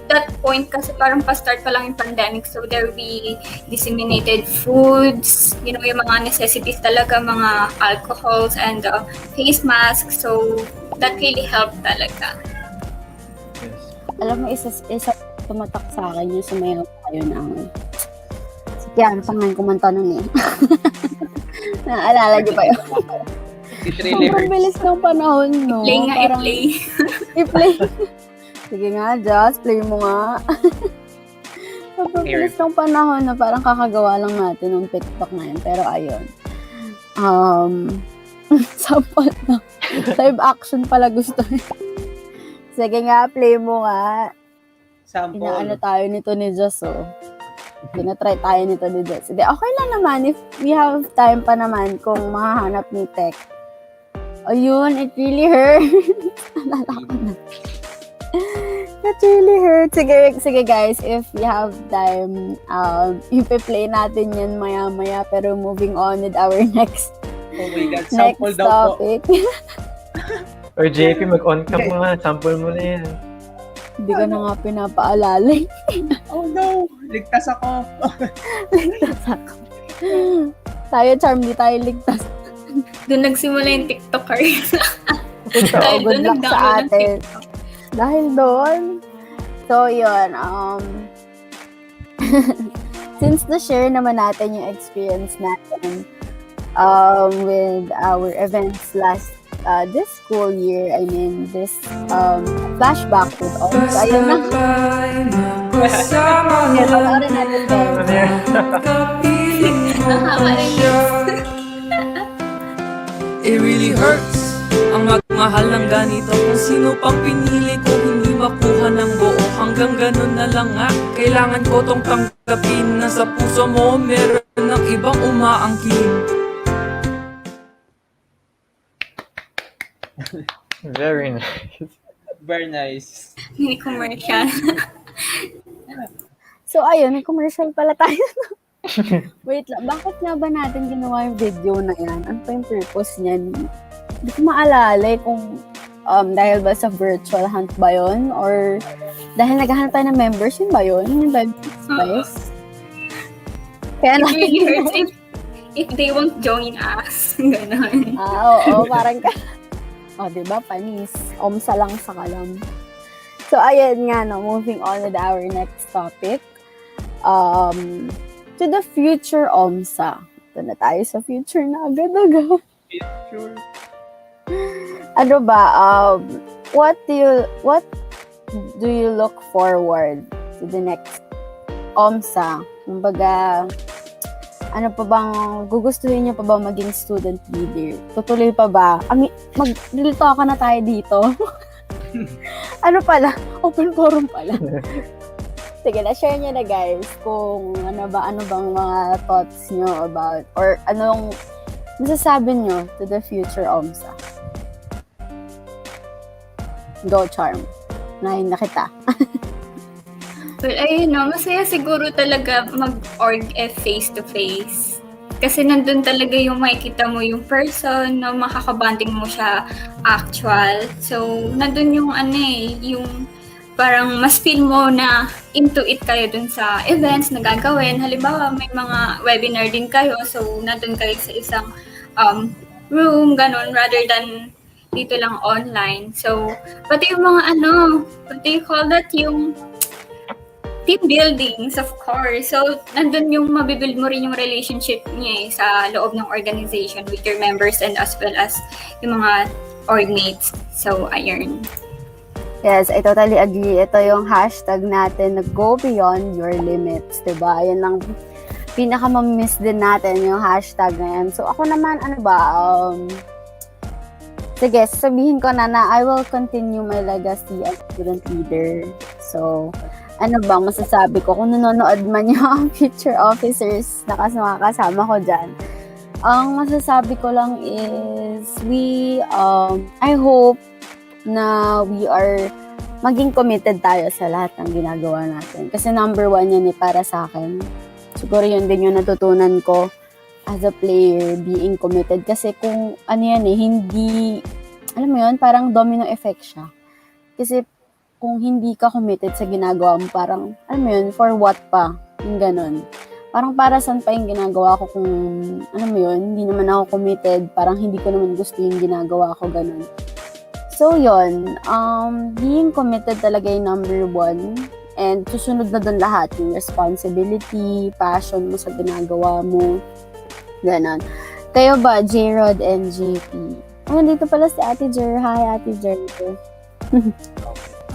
S5: that point, kasi parang pa-start pa lang yung pandemic, so there we disseminated foods, yung mga necessities talaga, mga alcohols and face masks, so that really helped talaga.
S3: Alam mo, isa tumatak sa akin yung sumayaw tayo ng sige, ano pangalan kumanta nun eh. Naalala niyo ba yun? Sobrang bilis ng panahon, no?
S5: I-play nga,
S3: parang, i-play. Sige nga, just play mo nga. Sobrang bilis ng panahon na parang kakagawa lang natin ng TikTok na yun. Pero ayun. Sample na. Live action pala gusto niya. Sige nga, play mo nga.
S4: Sample.
S3: Inaano tayo nito ni Joss, oh. Tinatry tayo nito ni Joss. Sige, okay lang naman if we have time pa naman kung mahahanap ni Tech. Ayun, it really hurts. Alala ko na. It really hurts. Sige guys, if we have time, ipi-play natin yan maya-maya. Pero moving on with our next
S4: sample daw
S3: topic.
S6: Or JP, mag-on ka mo nga. Sample mo na yan.
S3: Hindi ka na nga pinapaalala.
S4: Oh no! Ligtas ako!
S3: Ligtas ako. Tayo, Charm, di tayo ligtas.
S5: Doon nagsimula yung TikTokers.
S3: Dahil good luck sa atin. Dahil doon. So, yun. Since na-share naman natin yung experience natin with our events this school year, I mean, this flashback with all. So, ayun na. Panoorin natin guys.
S1: It really hurts ang magmahal ng ganito. Kung sino pang pinili ko, hindi makuha ng buo. Hanggang ganun na lang nga, kailangan ko tong tanggapin. Na sa puso mo, meron ng ibang umaangkin.
S6: Very nice.
S4: Very nice.
S5: Mini commercial.
S3: So, ayun, may commercial pala tayo. Wait lang, bakit nga ba natin ginawa yung video na yan? Ano pa yung purpose niyan? Hindi ko maalala kung dahil ba sa virtual hunt ba yun? Or dahil naghahanap tayo ng members, yun ba yun? Yung live space? Kaya natin
S5: if they won't join us. Ganon.
S3: Oo, parang ka. Diba? Panis. Omsa lang sa kalam. So, ayan nga, no, moving on with our next topic. To the future OMSA. Ito na tayo sa future na agad-agad.
S6: Sure.
S3: Ano ba, what do you look forward to the next OMSA? Kumbaga, ano pa bang, gugustuhin niyo pa ba maging student leader? Tutuloy pa ba? Mag-dito ka na tayo dito. Ano pala? Open forum pala. Sige, na-share niyo na guys kung ano bang mga thoughts niyo about, or anong masasabi niyo to the future OMSA. Go, Charm. Nahin na kita.
S5: Well, ayun no, masaya siguro talaga mag-org face-to-face. Kasi nandun talaga yung makikita mo yung person, no, makakabanding mo siya actual. So, nandun yung yung parang mas feel mo na into it kayo dun sa events na gagawin. Halimbawa, may mga webinar din kayo, so nandun kayo sa isang room, ganon, rather than dito lang online. So, pati yung mga what do you call that, yung team buildings, of course. So, nandun yung mabibuild mo rin yung relationship niya sa loob ng organization with your members and as well as yung mga org mates. So, ayun.
S3: Yes, I totally agree. Ito yung hashtag natin na go beyond your limits, diba? Yan ang pinaka-miss din natin, yung hashtag na yan. So, ako naman, sige, sabihin ko na I will continue my legacy as student leader. So, masasabi ko, kung nanonood man yung future officers na kasama ko dyan, ang masasabi ko lang is, I hope na we are maging committed tayo sa lahat ng ginagawa natin. Kasi number 1 yan para sa akin. Siguro yun din yung natutunan ko as a player, being committed. Kasi kung hindi, alam mo yun, parang domino effect siya. Kasi kung hindi ka committed sa ginagawa mo, parang, alam mo yun, for what pa? Yung ganun. Parang para saan pa yung ginagawa ko kung, alam mo yun, hindi naman ako committed, parang hindi ko naman gusto yung ginagawa ko, ganun. So, yun, being committed talaga yung number 1, and susunod na dun lahat, yung responsibility, passion mo sa ginagawa mo, ganun. Kayo ba, J-Rod and JP? Nandito pala si Ate Jer. Hi, Ate Jer.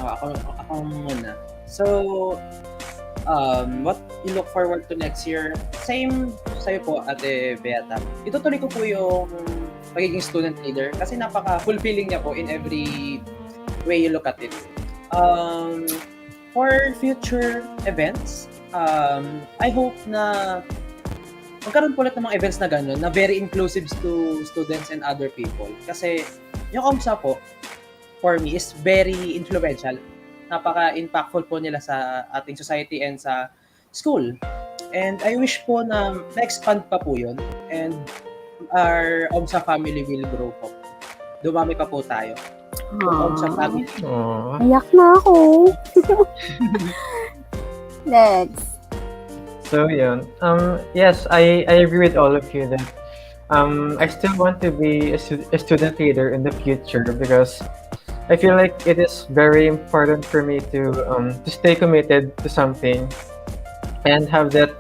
S4: Ako muna. So, what you look forward to next year? Same sa'yo po, Ate Beata. Itutuloy ko po yung pagiging student leader kasi napaka-fulfilling niya po in every way you look at it. For future events, I hope na magkaroon po ulit ng mga events na gano'n na very inclusive to students and other people. Kasi yung OMSA po, for me, is very influential. Napaka-impactful po nila sa ating society and sa school. And I wish po na ma-expand pa po yun. And our OMSA family will grow po. Dumami pa po tayo. OMSA family.
S3: Ayak na ako. Next.
S6: So yun. Yes, I agree with all of you that I still want to be a student leader in the future because I feel like it is very important for me to stay committed to something and have that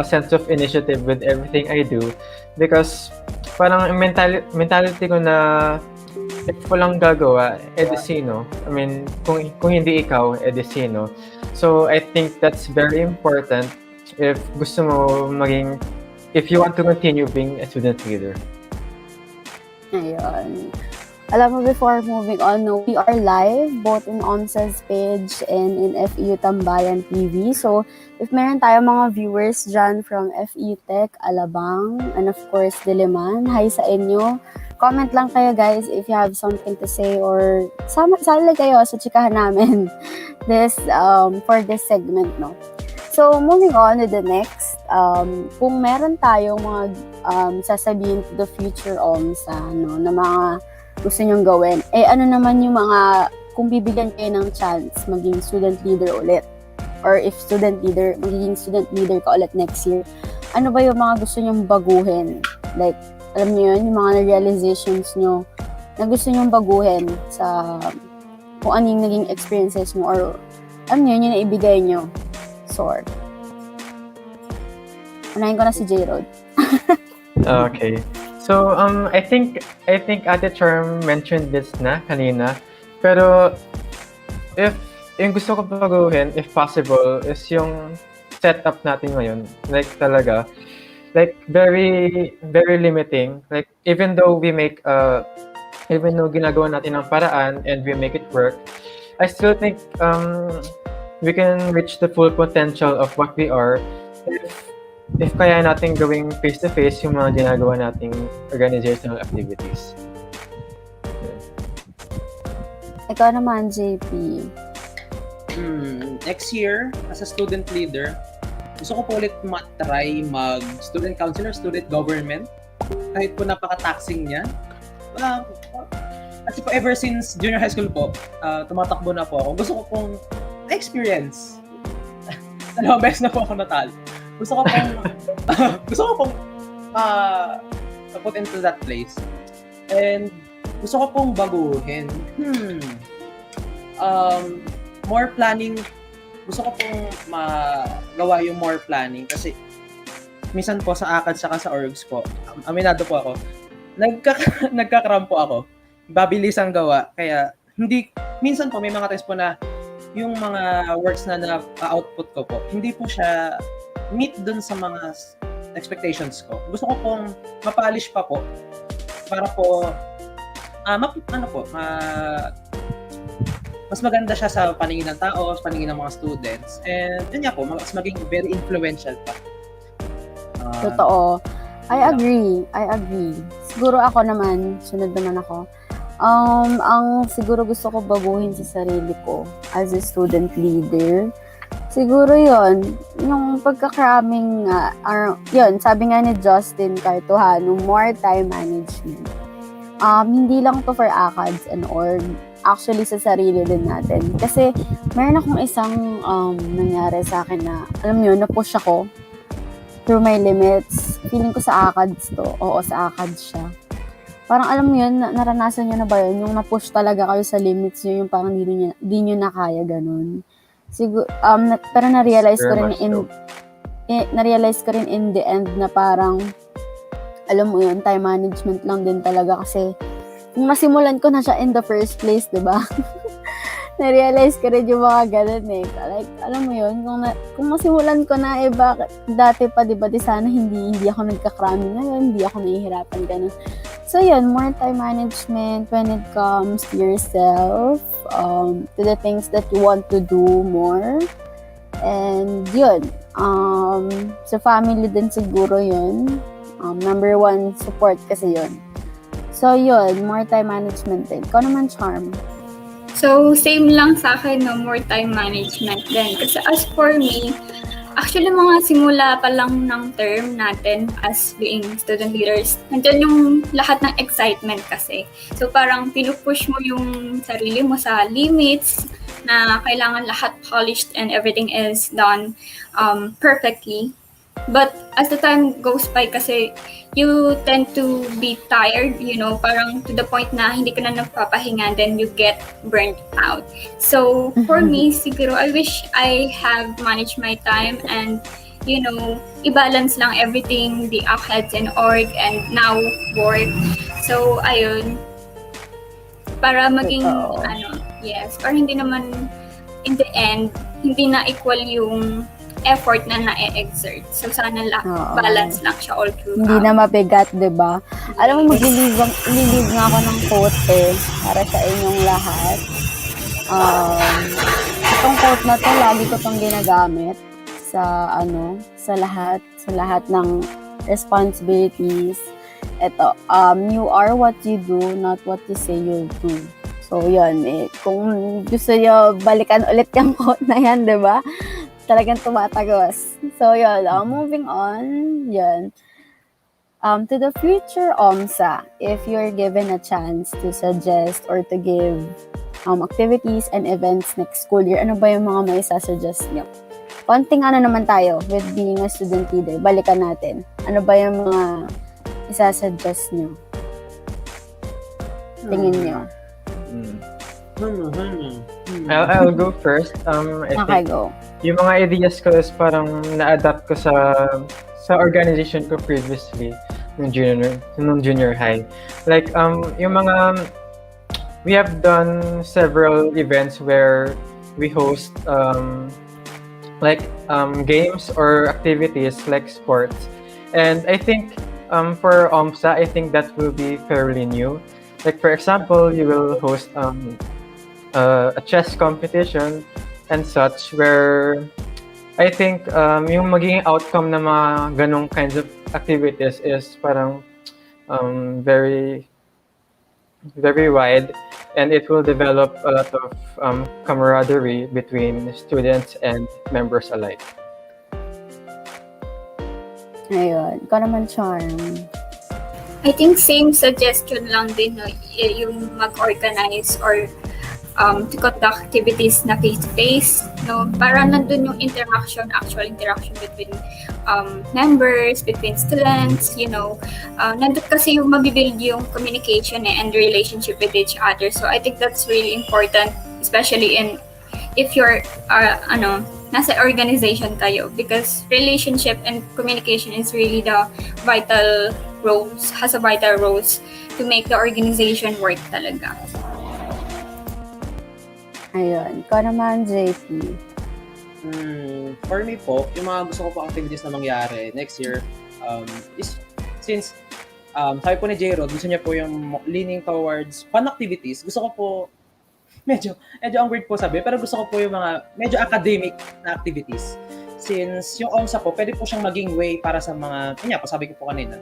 S6: sense of initiative with everything I do because parang mentality ko na if walang gagawa, sino? I mean, kung hindi ikaw, sino? So I think that's very important if gusto mo if you want to continue being a student leader.
S3: Ayun. Alam mo, before moving on, we are live both in OMSA's page and in FEU Tambayan TV. So, if meron tayo mga viewers dyan from FEU Tech, Alabang, and of course, Diliman, hi sa inyo. Comment lang kayo guys if you have something to say or sali kayo sa chikahan namin for this segment, no? So, moving on to the next, kung meron tayong mga sasabihin to the future OMSA, no, na mga gusto nyong gawin, ano naman yung mga, kung bibigyan kayo ng chance maging student leader ulit, or if magiging student leader ka ulit next year, ano ba yung mga gusto nyong baguhin? Like, alam niyo yun, yung mga realizations nyo na gusto nyong baguhin sa kung ano yung naging experiences mo or alam niyo yun yung naibigay nyo. Sort. Unahin ko na si J-Rod.
S6: Okay. So, I think Ate Charm mentioned this na kanina. Pero, if yung gusto ko baguhin, if possible, is yung setup natin ngayon. Like, talaga. Like, very, very limiting. Like, even though ginagawa natin ng paraan and we make it work, I still think, we can reach the full potential of what we are if kaya natin gawing face-to-face yung mga ginagawa nating organizational activities.
S3: Ikaw naman, JP.
S4: Next year, as a student leader, gusto ko po ulit matry mag-student councilor, student government. Kahit po napaka-taxing niya. Kasi po ever since junior high school po, tumatakbo na po ako. Gusto ko pong experience. Dalawang beses na po ako natalo. Gusto ko pong put into that place. And gusto ko pong baguhin. More planning. Gusto ko pong magawa yung more planning kasi minsan po sa ACAD saka sa orgs po, aminado po ako, nagkakram po ako. Babilis ang gawa. Kaya minsan po may mga times po na yung mga works na output ko po, hindi po siya meet dun sa mga expectations ko. Gusto ko pong mapolish pa po para po mas maganda siya sa paningin ng tao, sa paningin ng mga students. And yun nga po, mas maging very influential pa.
S3: Totoo. I agree. Siguro ako naman, sunod naman ako. Ang siguro gusto ko baguhin sa sarili ko as a student leader, siguro yon yung pagka-cramming, yun, sabi nga ni Justin Cartuhano, more time management. Hindi lang to for ACADS and org, actually sa sarili din natin. Kasi meron akong isang nangyari sa akin na, alam nyo, na-push ako through my limits. Feeling ko sa ACADS to. Oo, sa ACADS siya. Parang alam mo yun, naranasan nyo na ba yun? Yung na-push talaga kayo sa limits nyo, yung parang di nyo na kaya, ganun. Siguro, pero na-realize ko rin in the end na parang, alam mo yun, time management lang din talaga kasi kung masimulan ko na siya in the first place, diba? Na-realize ko rin yung mga ganun eh. Like, alam mo yun, kung masimulan ko na, bakit dati pa, diba, di sana hindi ako nagka-cramming ngayon, hindi ako nahihirapan, ganun. So yun, more time management when it comes to yourself, to the things that you want to do more. And yun, sa family din siguro yun. Number one, support kasi yun. So yun, more time management din. Ikaw naman, Charm.
S5: So, same lang sa akin, no, more time management din. Kasi as for me, actually mga simula pa lang ng term natin as being student leaders, nandiyan yung lahat ng excitement kasi. So, parang pinupush mo yung sarili mo sa limits na kailangan lahat polished and everything is done perfectly. But as the time goes by kasi, you tend to be tired, parang to the point na hindi ka na nagpapahinga, then you get burnt out. So, for me, siguro, I wish I have managed my time and, i-balance lang everything, the ACADS and org, and now work. So, ayun. Para maging, para hindi naman, in the end, hindi na equal yung effort na na-exert. So, sana balance lang siya all through.
S3: Hindi na mabigat, diba? Alam mo, mag-leave nga ako ng quote para sa inyong lahat. Itong quote na to, lagi ko itong ginagamit sa lahat ng responsibilities. Ito, you are what you do, not what you say you'll do. So, yun. Kung gusto nyo balikan ulit yung quote na yan, diba? Talagang tumatagos. So, yun. Moving on. Yun. To the future OMSA, if you're given a chance to suggest or to give activities and events next school year, ano ba yung mga may sasuggest nyo? konting ano naman tayo with being a student leader. Balikan natin. Ano ba yung mga isasuggest nyo? Tingin nyo.
S6: I'll go first. I
S3: Okay,
S6: think
S3: go.
S6: yung mga ideas ko is parang na-adapt ko sa organization ko previously nung junior high. Like yung mga we have done several events where we host games or activities like sports. And I think for OMSA, I think that will be fairly new. Like for example, you will host a chess competition and such where I think yung magiging outcome ng mga ganong kinds of activities is parang very very wide, and it will develop a lot of camaraderie between students and members alike.
S3: Ayun. Ikaw naman, Charm.
S5: I think same suggestion lang din, no, yung mag-organize or to conduct activities na face-to-face, no, para nandun yung actual interaction between members, between students, nandun kasi yung mabibuild yung communication and relationship with each other. So I think that's really important, especially if you're nasa organization kayo, because relationship and communication is really has a vital roles to make the organization work talaga.
S3: Ayun. Ikaw naman, JP.
S4: For me po, yung mga gusto ko po activities na mangyari next year is since sabi po ni J-Rod, gusto niya po yung leaning towards fun activities. Gusto ko po medyo ang weird po sabi, pero gusto ko po yung mga medyo academic na activities. Since yung OMSA po, pwede po siyang maging way para sa mga, sabi ko po kanina,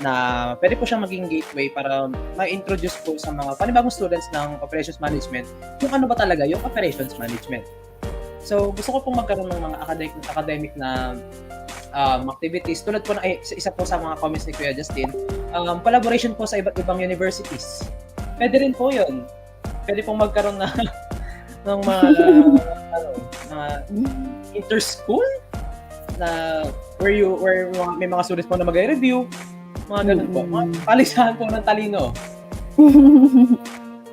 S4: na pwede po siyang maging gateway para ma-introduce po sa mga panibagong students ng operations management yung ano ba talaga yung operations management. So, gusto ko pong magkaroon ng mga academic na activities. Tulad po na isa po sa mga comments ni Kuya Justin, collaboration po sa iba't ibang universities. Pwede rin po yun. Pwede pong magkaroon ng mga inter-school na where may mga students po na mag-review, mga ganun po. Mga palisahan po ng talino.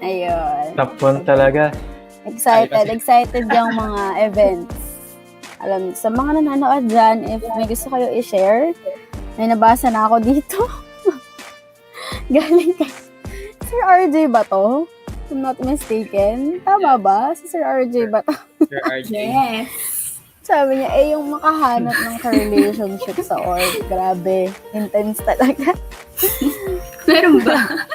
S3: Ayun.
S6: Top 1 talaga.
S3: Excited yung mga events. Alam, sa mga nanonood dyan, if may gusto kayo i-share, may nabasa na ako dito. Galing kay Sir RJ ba to? If I'm not mistaken. Tama ba? Si Sir RJ ba to?
S4: Sir RJ.
S5: Yes.
S3: Sabi niya, yung makahanap ng ka-relationship sa org. Grabe. Intense talaga.
S5: Meron ba?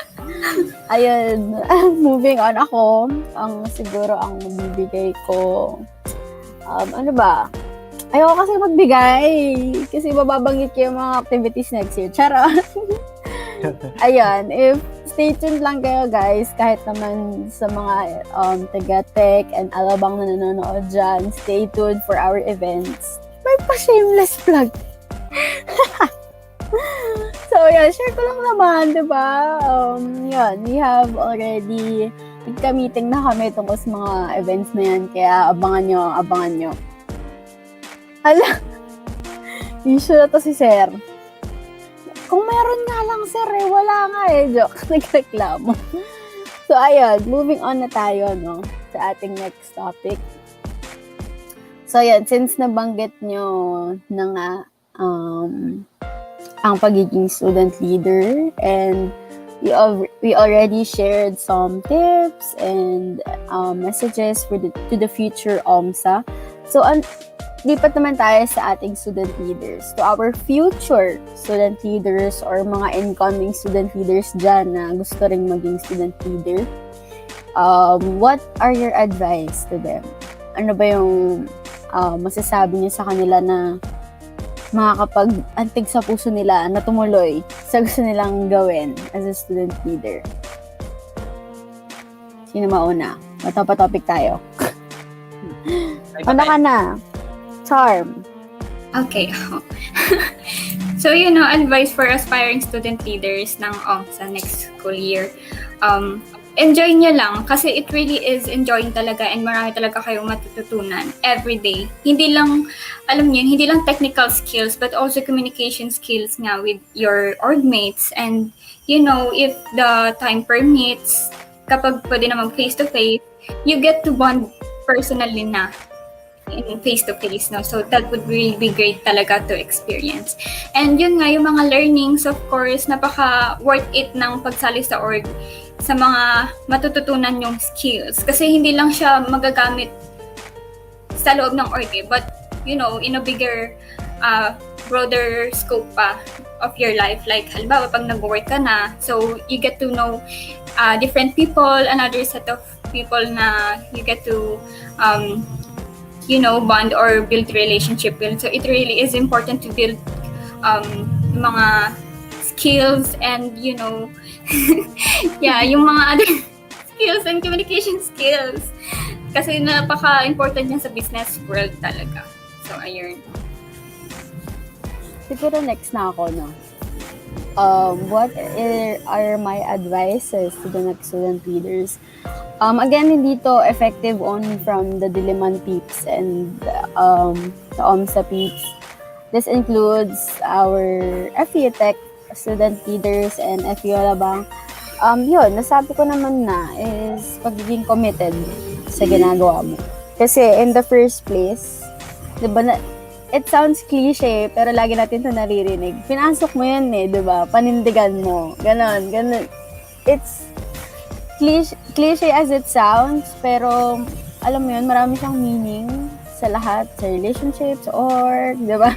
S3: Ayun. Moving on ako. Siguro ang mabibigay ko, ano ba? Ayoko kasi magbigay. Kasi mababanggit ko yung mga activities next year. Charot. Ayun. Stay tuned lang kayo, guys. Kahit naman sa mga taga-tech and alabang na nanonood dyan, stay tuned for our events. May pa-shameless plug. So, yeah, share ko lang naman, diba? We have already nagka-meeting na kami tungkol sa mga events na yan. Kaya abangan nyo. Hala, issue na to si Sir. Kung meron nga lang, Sir, wala nga Joke, nagreklamo. So, ayun, moving on na tayo, no, sa ating next topic. So, yan, since nabanggit nyo na nga, ang pagiging student leader, and we already shared some tips and messages to the future OMSA. So, lipat naman tayo sa ating student leaders, to our future student leaders or mga incoming student leaders dyan na gusto ring maging student leader. What are your advice to them? Ano ba yung masasabi niyo sa kanila na makakapag-antig sa puso nila na tumuloy sa gusto nilang gawin as a student leader? Sino mauna? Topic tayo. Una ka na. Charm.
S5: Okay. So, advice for aspiring student leaders ng OMSA next school year. enjoy nyo lang kasi it really is enjoying talaga and marami talaga kayong matututunan every day. Hindi lang, alam niyo, hindi lang technical skills but also communication skills nga with your org mates. And you know, if the time permits, kapag pwede na mag face-to-face, you get to bond personally na in face-to-face, no? So that would really be great talaga to experience. And yun nga, yung mga learnings, of course, napaka worth it ng pagsali sa org sa mga matututunan yung skills. Kasi hindi lang siya magagamit sa loob ng org but, you know, in a bigger, broader scope pa of your life. Like, halimbawa, pag nag-work ka na, so you get to know different people, another set of people na you get to, you know, bond or build relationship with. So it really is important to build mga skills and, you know, yeah, yung mga other skills and communication skills. Kasi napaka-important yan sa business world talaga. So, ayun.
S3: Siguro next na ako, no? What are my advices to the next student leaders? Again, hindi to effective only from the Diliman peeps and the OMSA peeps. This includes our FEU Tech student leaders and FEU Alabang. Yun, nasabi ko naman na is pagiging committed sa ginagawa mo. Kasi in the first place, diba it sounds cliche, pero lagi natin ito naririnig. Pinasok mo yun diba? Panindigan mo. Ganon. It's cliche as it sounds, pero alam mo yun, marami siyang meaning sa lahat, sa relationships, or, di ba?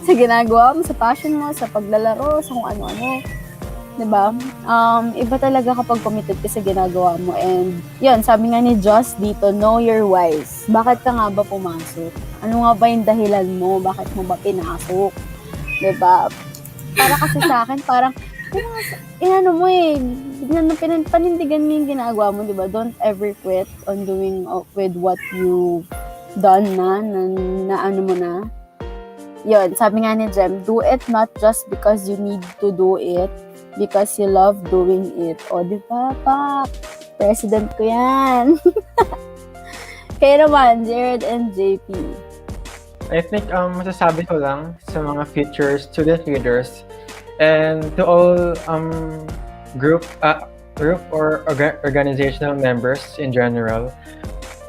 S3: Sa ginagawa mo, sa passion mo, sa paglalaro, sa kung ano-ano. Di ba? Iba talaga kapag committed ka sa ginagawa mo. And, yun, sabi nga ni Joss dito, know your whys. Bakit ka nga ba pumasok? Ano nga ba yung dahilan mo? Bakit mo ba pinasok? Di ba? Para kasi sa akin, parang, inano mo panindigan mo yung ginagawa mo, di ba? Don't ever quit on doing with what you've done na ano mo na. Yun, sabi nga ni Jem, do it not just because you need to do it, because you love doing it. O, di ba, Pak? President ko yan. Kayo naman, Jared and JP.
S6: I think masasabi ko lang sa mga future student leaders and to all group or organizational members in general,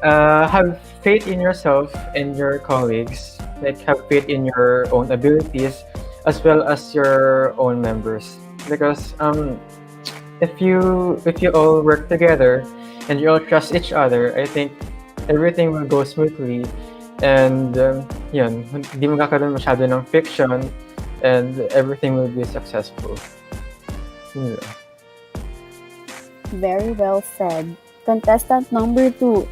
S6: have faith in yourself and your colleagues. Like, have faith in your own abilities as well as your own members. Because if you all work together and you all trust each other, I think everything will go smoothly. And yun, hindi magkakaroon masyado ng friction and everything will be successful. Yeah.
S3: Very well said. Contestant number 2.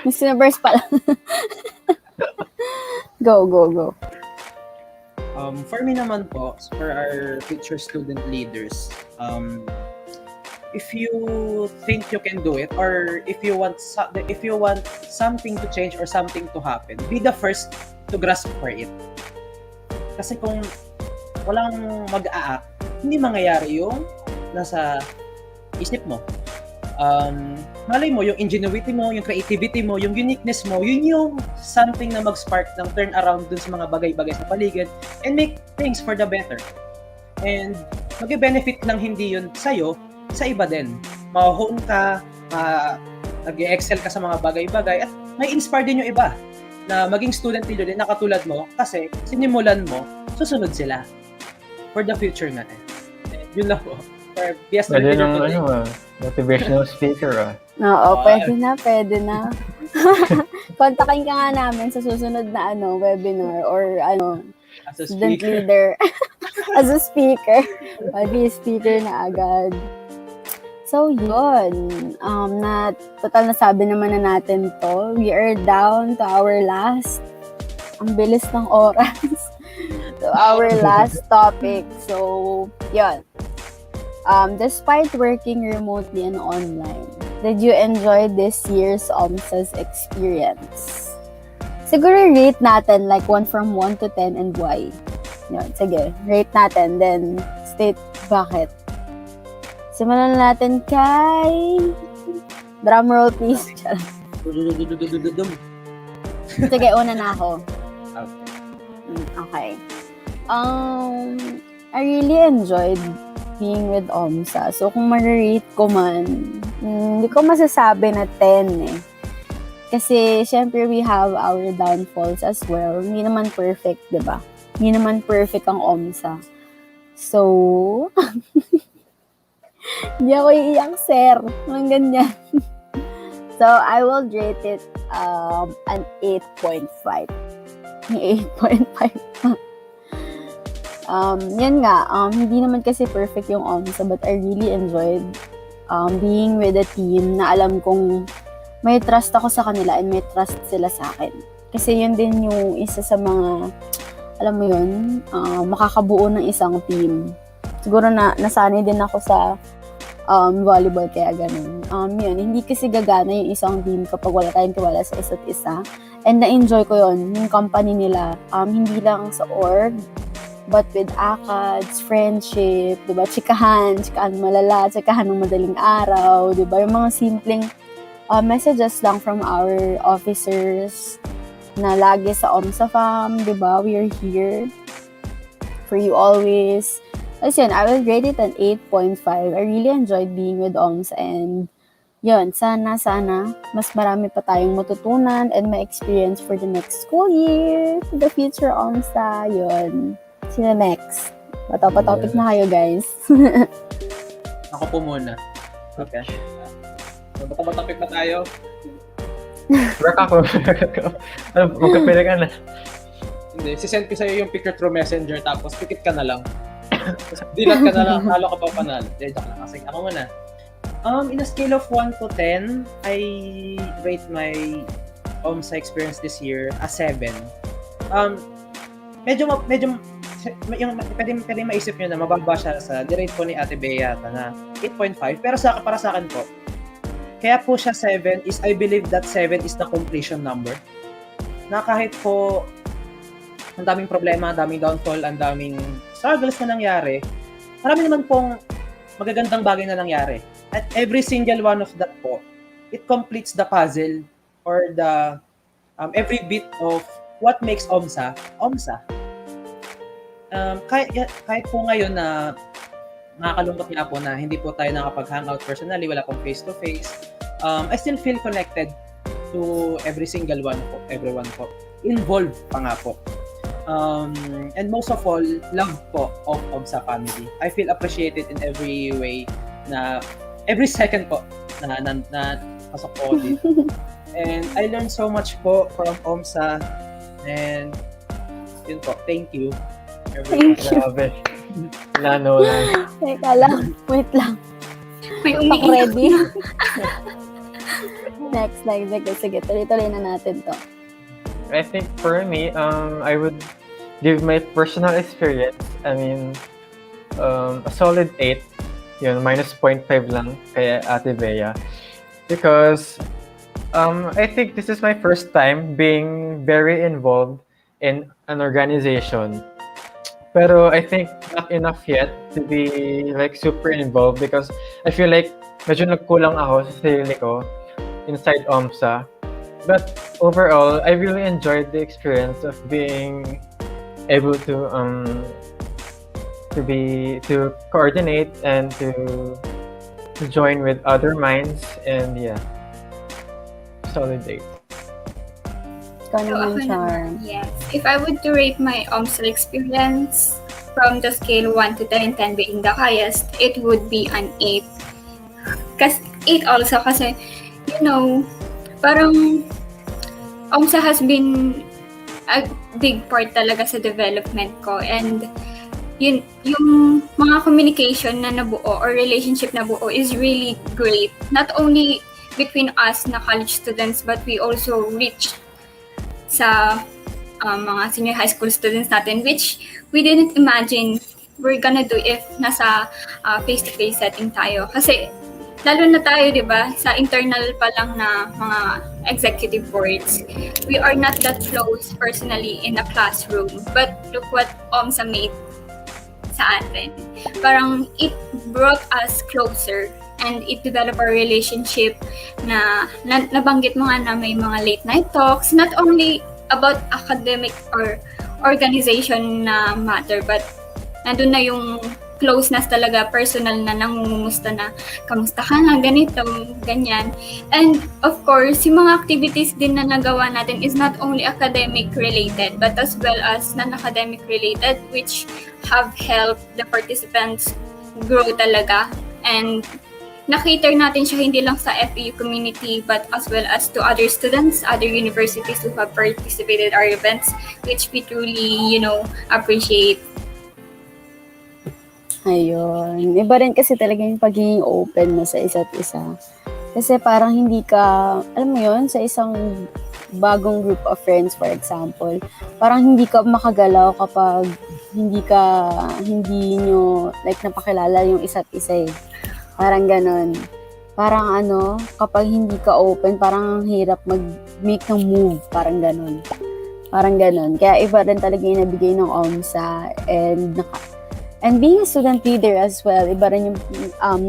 S3: Miss Universe pala. Go.
S4: For me naman po, for our future student leaders, if you think you can do it, or if you want something to change or something to happen, be the first to grasp for it. Kasi kung walang mag-a-act, hindi mangyayari yung nasa isip mo. Malay mo, yung ingenuity mo, yung creativity mo, yung uniqueness mo, yun yung something na mag-spark ng turn around dun sa mga bagay-bagay sa paligid and make things for the better. And mag-benefit lang hindi yun sa'yo, sa iba din. Ma-hone ka, nag-excel ka sa mga bagay-bagay, at may inspire din yung iba na maging student leader din na katulad mo kasi sinimulan mo, susunod sila for the future natin. Yun lang po. For BS
S6: Pwede ng motivational speaker
S3: Oo, pwede na. Kontakin ka nga namin sa susunod na webinar or
S4: as a
S3: student
S4: speaker.
S3: leader. As a speaker. Pwede speaker na agad. So, yun. Total nasabi naman na natin to. We are down to our last. Ang bilis ng oras. To our last topic. So, yun. Despite working remotely and online, did you enjoy this year's OMSA's experience? Siguro rate natin like 1 from 1 to 10 and why. Yun, sige, rate natin, then state bakit. Simulan na natin kay... Drumroll, please.
S4: Dudududududududum.
S3: Sige, una na ako.
S4: Okay.
S3: Okay. I really enjoyed being with OMSA. So, kung mag-rate ko man, hindi ko masasabi na 10 eh. Kasi, syempre, we have our downfalls as well. Hindi naman perfect, di ba? Hindi naman perfect ang OMSA. So, hindi ako iiyak, sir. Ang ganyan. So, I will rate it an 8.5. 8.5. Yan nga, hindi naman kasi perfect yung OMSA, but I really enjoyed being with a team na alam kong may trust ako sa kanila and may trust sila sa akin. Kasi yun din yung isa sa mga, alam mo yun, makakabuo ng isang team. Siguro na nasanay din ako sa volleyball, kaya ganun. Yun, hindi kasi gagana yung isang team kapag wala tayong tiwala sa isa't isa. And na-enjoy ko yun, yung company nila. Hindi lang sa org, but with ACADS, friendship, diba? Chikahan malala, chikahan ng madaling araw, diba? Yung mga simpleng messages lang from our officers na lagi sa OMSA fam, diba? We are here for you always. As yun, I will rate it an 8.5. I really enjoyed being with OMSA and yun, sana, mas marami pa tayong matutunan and ma-experience for the next school year, to the future OMSA, yun. Sino next? Topic na kayo, guys.
S4: Ako po muna. Okay. So, baka topic na tayo?
S6: Work ako. Ano, magkapila ka na.
S4: Hindi, sisend ko sa'yo yung picture through messenger tapos pikit ka na lang. Dilat ka na lang, talo ka pa panalo. Joke lang. Kasi ako muna. In a scale of 1 to 10, I rate my OMSA experience this year as 7. Medyo yung pwede maisip nyo na mababa siya sa direct po ni Ate Bea na 8.5. Pero para sa akin po, kaya po siya 7 is I believe that 7 is the completion number. Na kahit po ang daming problema, ang daming downfall, ang daming struggles na nangyari, marami naman pong magagandang bagay na nangyari. At every single one of that po, it completes the puzzle or the every bit of what makes OMSA, OMSA. Kahit po ngayon na nakakalungkot nga po na hindi po tayo nakapag-hangout personally, wala pong face-to-face, I still feel connected to every single one po, everyone po. Involved pa nga po. And most of all, love po of OMSA family. I feel appreciated in every way na every second po na pasok po dito. And I learned so much po from OMSA and yun po, thank you.
S3: Thank you.
S6: Grabe. Lano lang.
S3: Teka lang, wait lang.
S5: May
S3: Pak
S5: umiiyak.
S3: ready. Next. Sige, tuloy-tuloy na natin to.
S6: I think for me, I would give my personal experience, I mean, a solid 8. Yun, minus 0.5 lang kay Ate Bea. Because I think this is my first time being very involved in an organization. Pero I think not enough yet to be like super involved because I feel like medyo nagkulang ako sa sarili ko inside OMSA. But overall, I really enjoyed the experience of being able to coordinate and to join with other minds and yeah, solid 8.
S3: Ikaw naman,
S5: ako
S3: Charm.
S5: Yes. If I would to rate my OMSA experience from the scale 1 to 10, 10 being the highest, it would be an 8. Kasi 8 also kasi, you know, parang OMSA has been a big part talaga sa development ko and yun, yung mga communication na nabuo or relationship na buo is really great. Not only between us na college students but we also reach sa mga senior high school students natin which we didn't imagine we're gonna do if nasa face-to-face setting tayo. Kasi lalo na tayo, di ba, sa internal pa lang na mga executive boards, we are not that close personally in a classroom. But look what OMSA made sa atin. Parang it brought us closer and it developed a relationship na nabanggit mo nga na may mga late night talks, not only about academic or organization na matter, but nandun na yung closeness talaga, personal na nangungumusta na, kamusta ka na, ganito, ganyan. And of course, yung mga activities din na nagawa natin is not only academic related, but as well as non-academic related, which have helped the participants grow talaga. And na-cater natin siya hindi lang sa FEU community, but as well as to other students, other universities who have participated in our events, which we truly, appreciate.
S3: Ayun. Iba rin kasi talaga yung pagiging open mo sa isa't isa. Kasi parang hindi ka, alam mo yun, sa isang bagong group of friends, for example, parang hindi ka makagalaw kapag hindi nyo, like, napakilala yung isa't isa eh. Parang ganon. Parang kapag hindi ka open, parang ang hirap mag-make ng move. Parang ganon. Kaya iba rin talaga yung nabigay ng OMSA and being a student leader as well, iba rin yung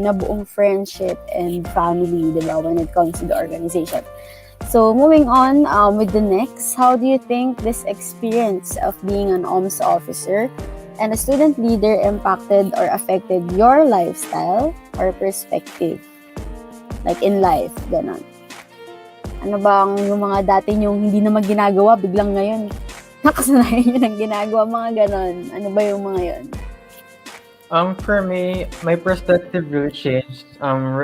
S3: nabuong friendship and family, diba, when it comes to the organization. So, moving on with the next, how do you think this experience of being an OMSA officer and a student leader impacted or affected your lifestyle or perspective? Like in life, ganon. Ano bang yung mga dati nyong hindi naman ginagawa, biglang ngayon, nakasanayan nyo ng ginagawa, mga ganon. Ano ba yung mga yun?
S6: For me, my perspective really changed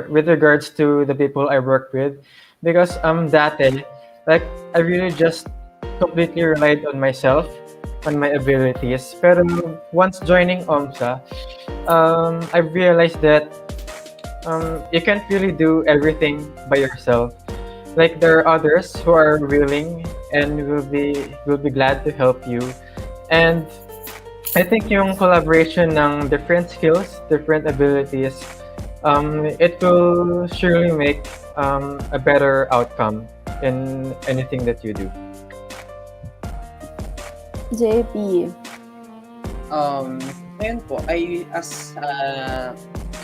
S6: with regards to the people I work with, because dati, like, I really just completely relied on myself, on my abilities. Pero once joining OMSA, I realized that you can't really do everything by yourself. Like, there are others who are willing and will be glad to help you. And I think yung collaboration ng different skills, different abilities, it will surely make a better outcome in anything that you do.
S3: JP.
S4: Ngayon po,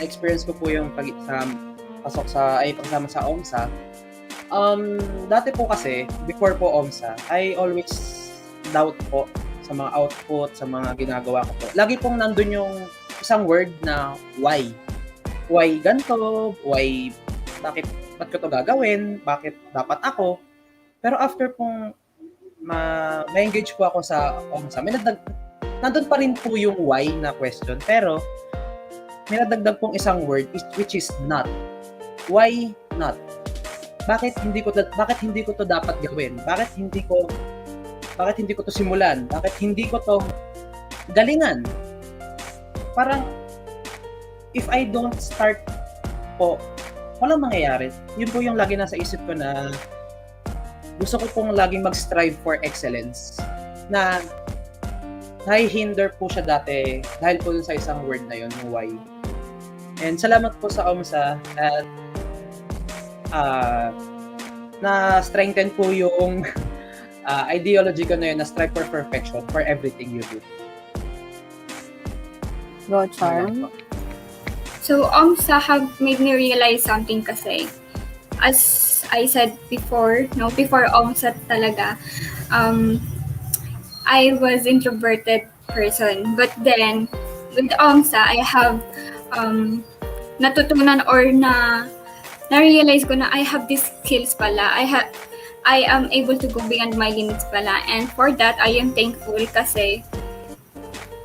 S4: experience ko po yung pagsama sa OMSA. Dati po kasi, before po OMSA, I always doubt po sa mga output, sa mga ginagawa ko po. Lagi pong nandun yung isang word na why. Why ganito? Why, ba't ko to gagawin? Bakit dapat ako? Pero after pong ma-engage po ako sa OMSA, nandun pa rin po yung why na question. Pero, may nadagdag pong isang word which is not. Why not? Bakit hindi ko to dapat gawin? Bakit hindi ko to simulan? Bakit hindi ko to galingan? Parang, if I don't start po, walang mangyayari. Yun po yung lagi nasa isip ko na gusto ko pong laging mag-strive for excellence. Na nahihinder po siya dati dahil po sa isang word na yun, why. And salamat po sa OMSA at na-strengthen po yung ideology ko na yun, na strive for perfection for everything you do.
S3: Go, Charm.
S5: So, OMSA have made me realize something kasi. As I said before, before OMSA talaga, I was introverted person. But then, with OMSA, I have natutunan or na-realize ko na I have these skills pala. I am able to go beyond my limits pala. And for that, I am thankful kasi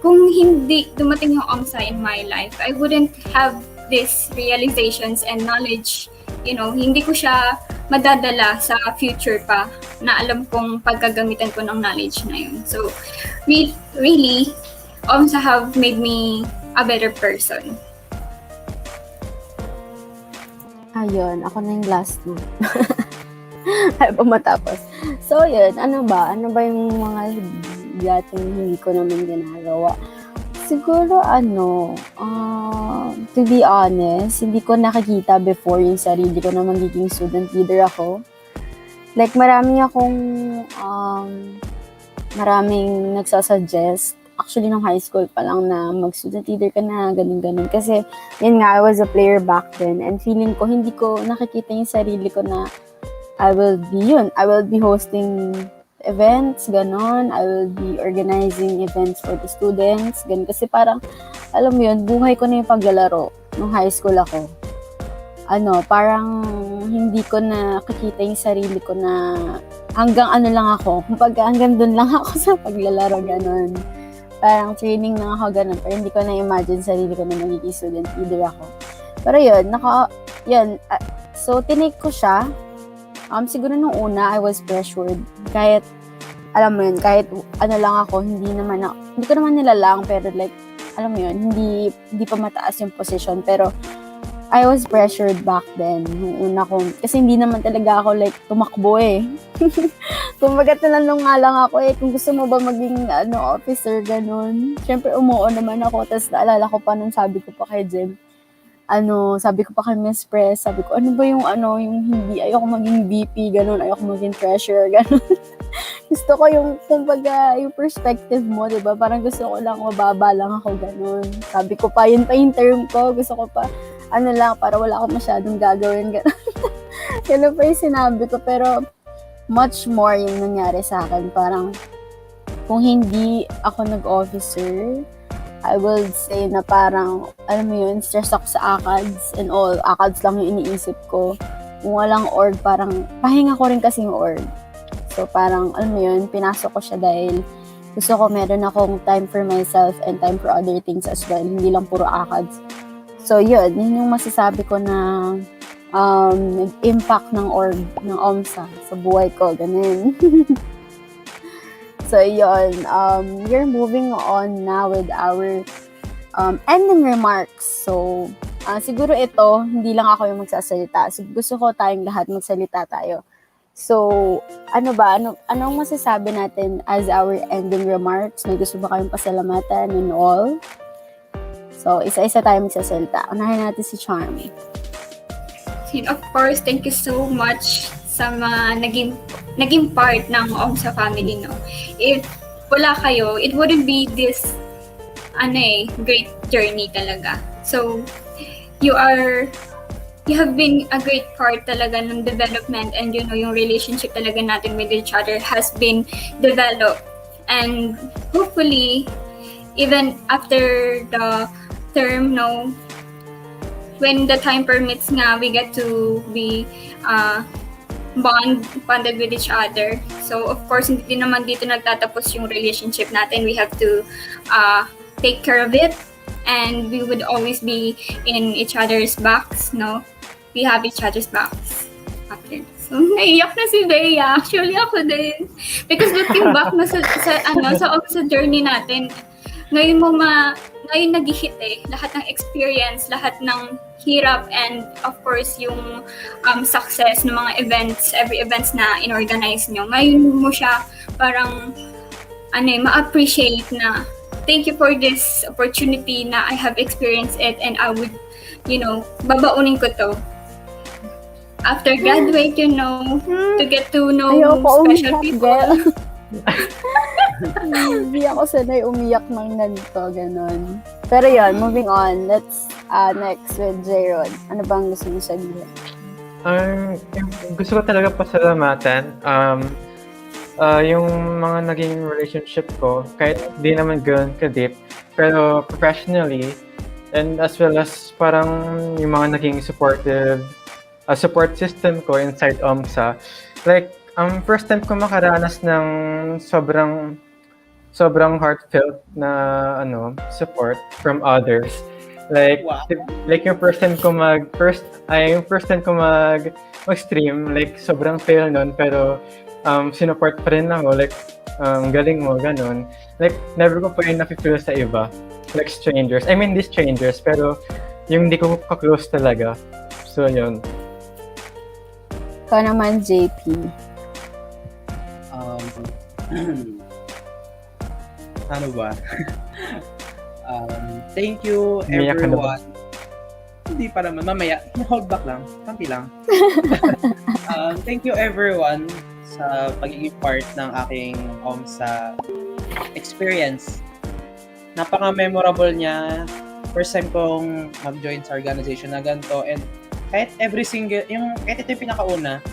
S5: kung hindi dumating yung OMSA in my life, I wouldn't have these realizations and knowledge. Hindi ko siya madadala sa future pa na alam kong pagkagamitan ko ng knowledge na yun. So, really, OMSA have made me a better person.
S3: Ayun, ako na yung last one. Ay pa matapos. So, yun, ano ba yung mga dating hindi ko naman ginagawa? Siguro, to be honest, hindi ko nakikita before yung sarili ko na magiging student leader ako. Like, maraming nagsasuggest actually nung high school pa lang na mag-student leader ka na, ganun-ganun. Kasi, yun nga, I was a player back then. And feeling ko, hindi ko nakikita yung sarili ko na I will be hosting events, ganon. I will be organizing events for the students, ganon. Kasi parang, alam mo yun, buhay ko na yung paglalaro nung high school ako. Parang hindi ko na nakikita yung sarili ko na hanggang lang ako. Kumbaga, hanggang dun lang ako sa paglalaro, ganon. Parang training lang ako, ganon. Pero hindi ko na-imagine sarili ko na magiging student leader ako. Pero yun, so tinake ko siya. Siguro nung una, I was pressured. Kahit, alam mo yun, kahit lang ako, hindi ko naman nilalang, pero like, alam mo yun, hindi pa mataas yung position. Pero, I was pressured back then, nung una ko. Kasi hindi naman talaga ako like tumakbo eh. Kumbaga tinanong nga lang ako kung gusto mo ba maging officer, ganun. Siyempre umuo naman ako. Tapos naalala ko pa nung sabi ko pa kay Jem, sabi ko pa kay Miss Press, sabi ko, ano ba yung hindi, ayoko maging VP, ganun, ayoko maging treasurer, ganun. Gusto ko yung, kumbaga, yung perspective mo, diba? Parang gusto ko lang, mababa lang ako, ganun. Sabi ko pa, yun pa yung term ko, gusto ko pa, para wala akong masyadong gagawin, ganun. Ganun pa yung sinabi ko, pero much more yung nangyari sa akin. Parang, kung hindi ako nag-officer, I will say na parang, alam mo yun, stress ako sa ACADS and all. ACADS lang yung iniisip ko. Kung walang org, parang, pahinga ko rin kasi yung org. So, parang, alam mo yun, pinasok ko siya dahil gusto ko meron akong time for myself and time for other things as well. Hindi lang puro ACADS. So, yun yung masasabi ko na nag-impact ng org, ng OMSA sa buhay ko. Ganun. So, yun. We're moving on now with our ending remarks. So, siguro ito, hindi lang ako yung magsasalita. So, gusto ko tayong lahat magsalita tayo. So, anong masasabi natin as our ending remarks? May gusto ba kayong pasalamatan and all? So, isa-isa tayo magsasalita. Unahin natin si Charmy.
S5: Of course, thank you so much sa mga naging part ng OMSA family, no? If wala kayo, it wouldn't be this great journey talaga. So, you have been a great part talaga ng development, and yung relationship talaga natin with each other has been developed. And hopefully, even after the term, no, when the time permits nga, we get to be bonded with each other. So, of course, hindi naman dito nagtatapos yung relationship natin. We have to take care of it, and we would always be in each other's backs, no? We have each other's backs. After. So, naiyak na si Bea. Actually, ako din. Because looking back na sa journey natin, ngayon nag-hit lahat ng experience, lahat ng hirap, and of course yung success ng mga events, every events na inorganize nyo. Ngayon mo siya parang ma-appreciate na thank you for this opportunity na I have experienced it, and I would, babaunin ko to. After graduate, to get to know special people.
S3: Hindi ako sanay umiyak ng ganito, ganun. Pero yun, moving on. Let's next with Jaron. Ano bang gusto mo sabihin?
S6: Gusto ko talaga pasalamatan. Yung mga naging relationship ko, kahit di naman gano'n ka-deep, pero professionally, and as well as parang yung mga naging support system ko inside OMSA. Like, first time ko makaranas ng sobrang heartfelt na support from others. Like,
S4: Wow.
S6: like yung first time ko mag-stream, like sobrang fail nun, pero sinupport pa rin ako, like galing mo, ganun. Like, never ko pa yun nafe-feel sa iba, like strangers. I mean, these strangers, pero yung hindi ko ka-close talaga. So, yun.
S3: Ikaw naman, JP.
S4: Ano ba? Thank you,
S6: Umiyak ka na ba?
S4: everyone. Hindi pa naman. Mamaya. Hold back lang. Kanti lang. Thank you, everyone, sa pagiging part ng aking OMSA experience. napaka-memorable niya. First time kong mag-join sa organization na ganito. And kahit kahit ito yung pinakauna,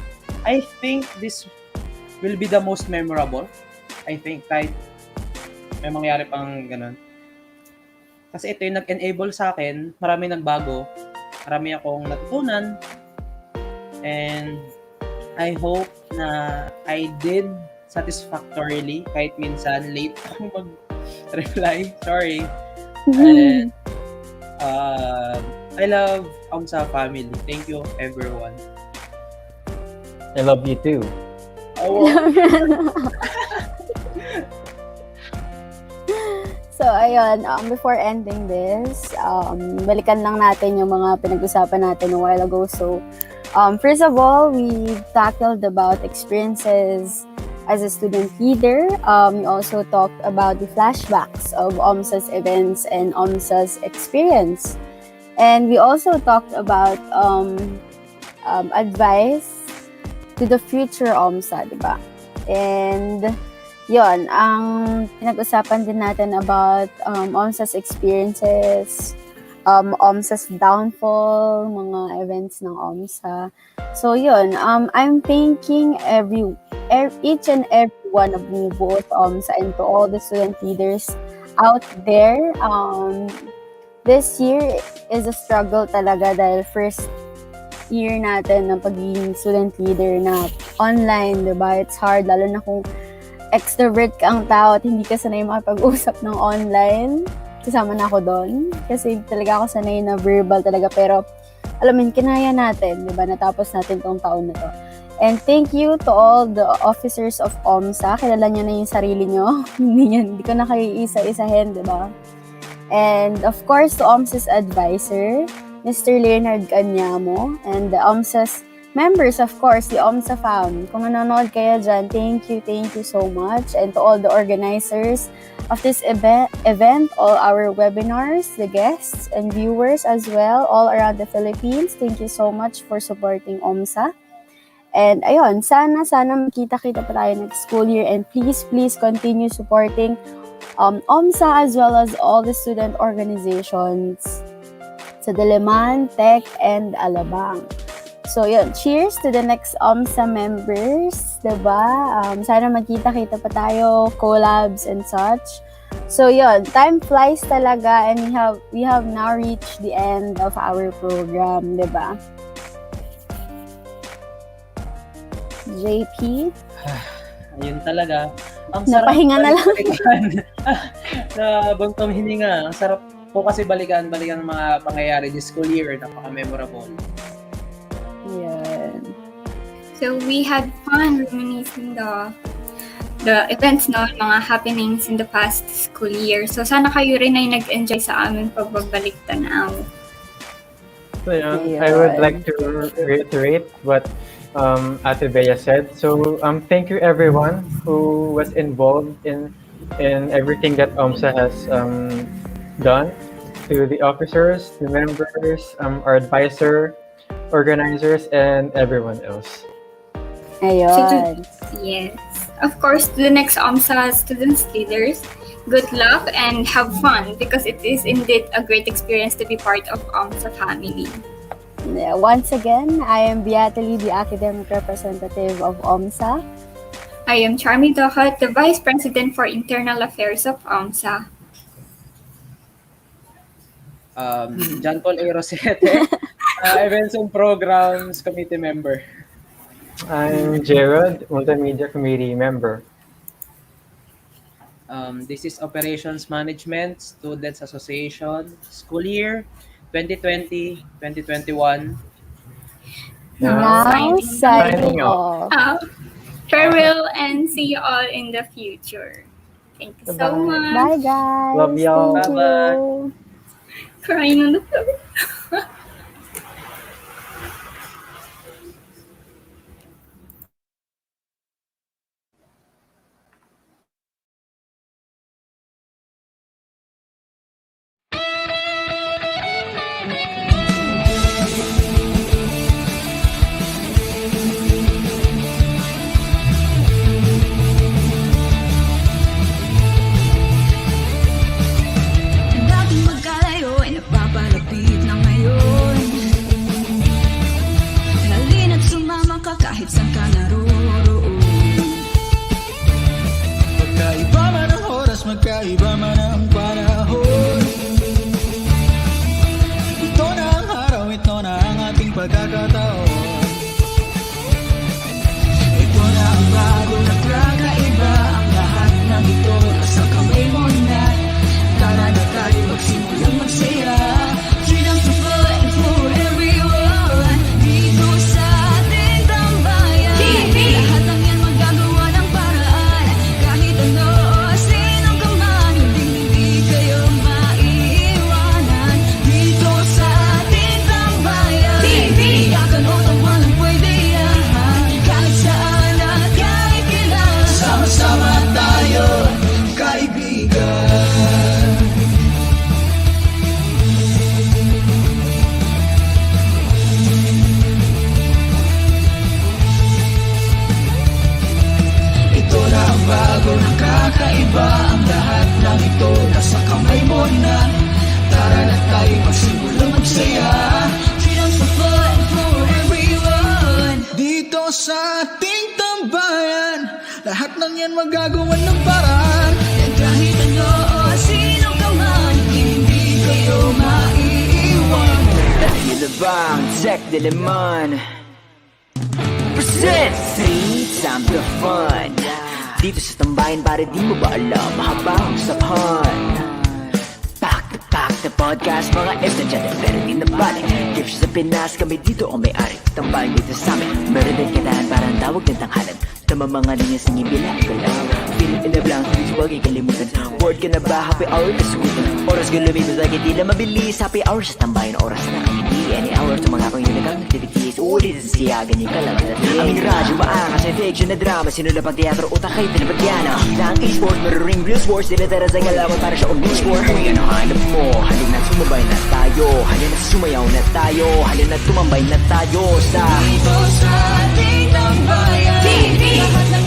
S4: I think this will be the most memorable. I think kahit may mangyari pang ganun. Kasi ito yung nag-enable sa akin, marami nagbago, marami akong natutunan, and I hope na I did satisfactorily kahit minsan late ako mag-reply. Sorry. And I love 𝐷𝐿𝐴 family. Thank you, everyone.
S6: I love you too.
S4: Oh,
S3: So, ayun, before ending this, balikan lang natin yung mga pinag-usapan natin a while ago. So, first of all, we tackled about experiences as a student leader. We also talked about the flashbacks of 𝐷𝐿𝐴's events and 𝐷𝐿𝐴's experience. And we also talked about advice to the future 𝐷𝐿𝐴, diba? And yon, ang pinag-usapan din natin about 𝐷𝐿𝐴's experiences, 𝐷𝐿𝐴's downfall, mga events ng 𝐷𝐿𝐴. So yon, I'm thanking each and every one of you, both 𝐷𝐿𝐴 and to all the student leaders out there. This year is a struggle talaga dahil first year natin ng pagiging student leader na online, diba? It's hard, lalo na kung extrovert ka ang tao at hindi ka sanay makipag-usap ng online. Kasama na ako doon. Kasi talaga ako sanay na verbal talaga. Pero, alam mo, kinaya natin, diba? Natapos natin tong taon na to. And thank you to all the officers of 𝐷𝐿𝐴. Kilala nyo na yung sarili nyo. Hindi ko na kayo isa-isahin, diba? And of course, to 𝐷𝐿𝐴's advisor, Mr. Leonard 𝐷𝐴nyamo, and the 𝐷𝐿𝐴's members, of course, the 𝐷𝐿𝐴 fam. Kung nanonood kayo dyan, thank you so much. And to all the organizers of this event, all our webinars, the guests and viewers as well, all around the Philippines, thank you so much for supporting 𝐷𝐿𝐴. And ayun, sana makita-kita pa tayo next school year, and please continue supporting 𝐷𝐴 as well as all the student organizations sa Diliman, Tech, and Alabang. So yun, cheers to the next 𝐷𝐴 members, diba? Sana magkita-kita pa tayo, collabs and such. So yun, time flies talaga, and we have now reached the end of our program, diba? JP?
S4: ayun talaga. Ang sarap
S3: Napahinga na lang.
S4: Na buntong hininga. Ang sarap po kasi balikan ng mga pangyayari this school year. Napaka-memorable.
S3: Yan.
S5: So we had fun reminiscing the events, no, mga happenings in the past school year. So sana kayo rin ay nag-enjoy sa aming pagbabalik tanaw.
S6: So, I would like to reiterate what Ate Bea said. So thank you everyone who was involved in everything that 𝐷𝐴 has done, to the officers, the members, our advisor, organizers, and everyone else.
S3: Ayun.
S5: Yes. Of course, to the next 𝐷𝐴 students leaders, good luck and have fun, because it is indeed a great experience to be part of 𝐷𝐴 family.
S3: Once again, I am Beately, the academic representative of 𝐷𝐴.
S5: I am Charmy Dohat, the Vice President for Internal Affairs of 𝐷𝐴.
S4: John Paul A. Rosete, Events and Programs Committee Member.
S6: I'm Gerald, Multimedia Committee Member.
S4: This is Operations Management, Students Association, School Year 2020-2021.
S3: Now,
S5: Signing
S3: signing
S6: off.
S3: off.
S5: Farewell and see you all in the future. Thank you so
S6: Bye-bye.
S5: much.
S3: Bye, guys.
S6: Love y'all.
S3: Thank
S4: Bye-bye.
S3: you.
S5: Crying on the floor.
S1: Magkaiba man ang panahon, ito na ang araw, ito na ang ating pagkakataon. Ito na ang bago na kakaiba, ang lahat ng ito nasa kamay mo na. Tara na tayo magsimulang magsaya, freedom to fun for everyone. Dito sa ating tambayan, lahat ng yan magagawa ng paraan. Kahit ano o sinong ka man, hindi kayo maiiwanan. Dito sa ating tambayan, iyakan o tawanan pwede yan. Kahit saan at kahit kailan, sama-sama tayo, kaibigan. Ito na ang bago na kakaiba, ang lahat ng ito nasa kamay mo na. Tara na tayo magsimulang magsaya, freedom for fun for everyone. Dito sa ating tambayan, lahat ng yan magagawa ng paraan. At kahit ano o sino ka man, hindi kayo maiiwan.
S2: Dahil bang Jack de Lemon presents Streets and the Fun. Dito sa tambayan para di mo ba alam, mahabang usapan. Pack the podcast, mga estudyante pero di na balik. Gives sa Pinas, kami dito o may-ari. Tambayan dito sa amin, meron din katahan parang tawag ng tanghalan. Tama mga linya sa ngibila, galaw. Feeling in the blank, hindi huwag ikalimutan. Bored ka na ba? Happy hour kasugutan. Oras ka lumibig, lagi di na mabilis. Happy hour sa tambayan, oras na hindi. Any hour, tumangako yung nagang activities. Ulitin siya, ganyan ka lang. Aming radyo, maangas, and fiction na drama. Sinulap ang teatro, utak kayo, pinapatyana. Lang e-sports, maruring real sports. Dinatara sa galawan para siya beach sport. Kung yan ang hanap mo, halin na sumabay na tayo. Halin na sumayaw na tayo. Halin na tumambay na tayo sa
S1: Dito sa ating tambayan, lahat ng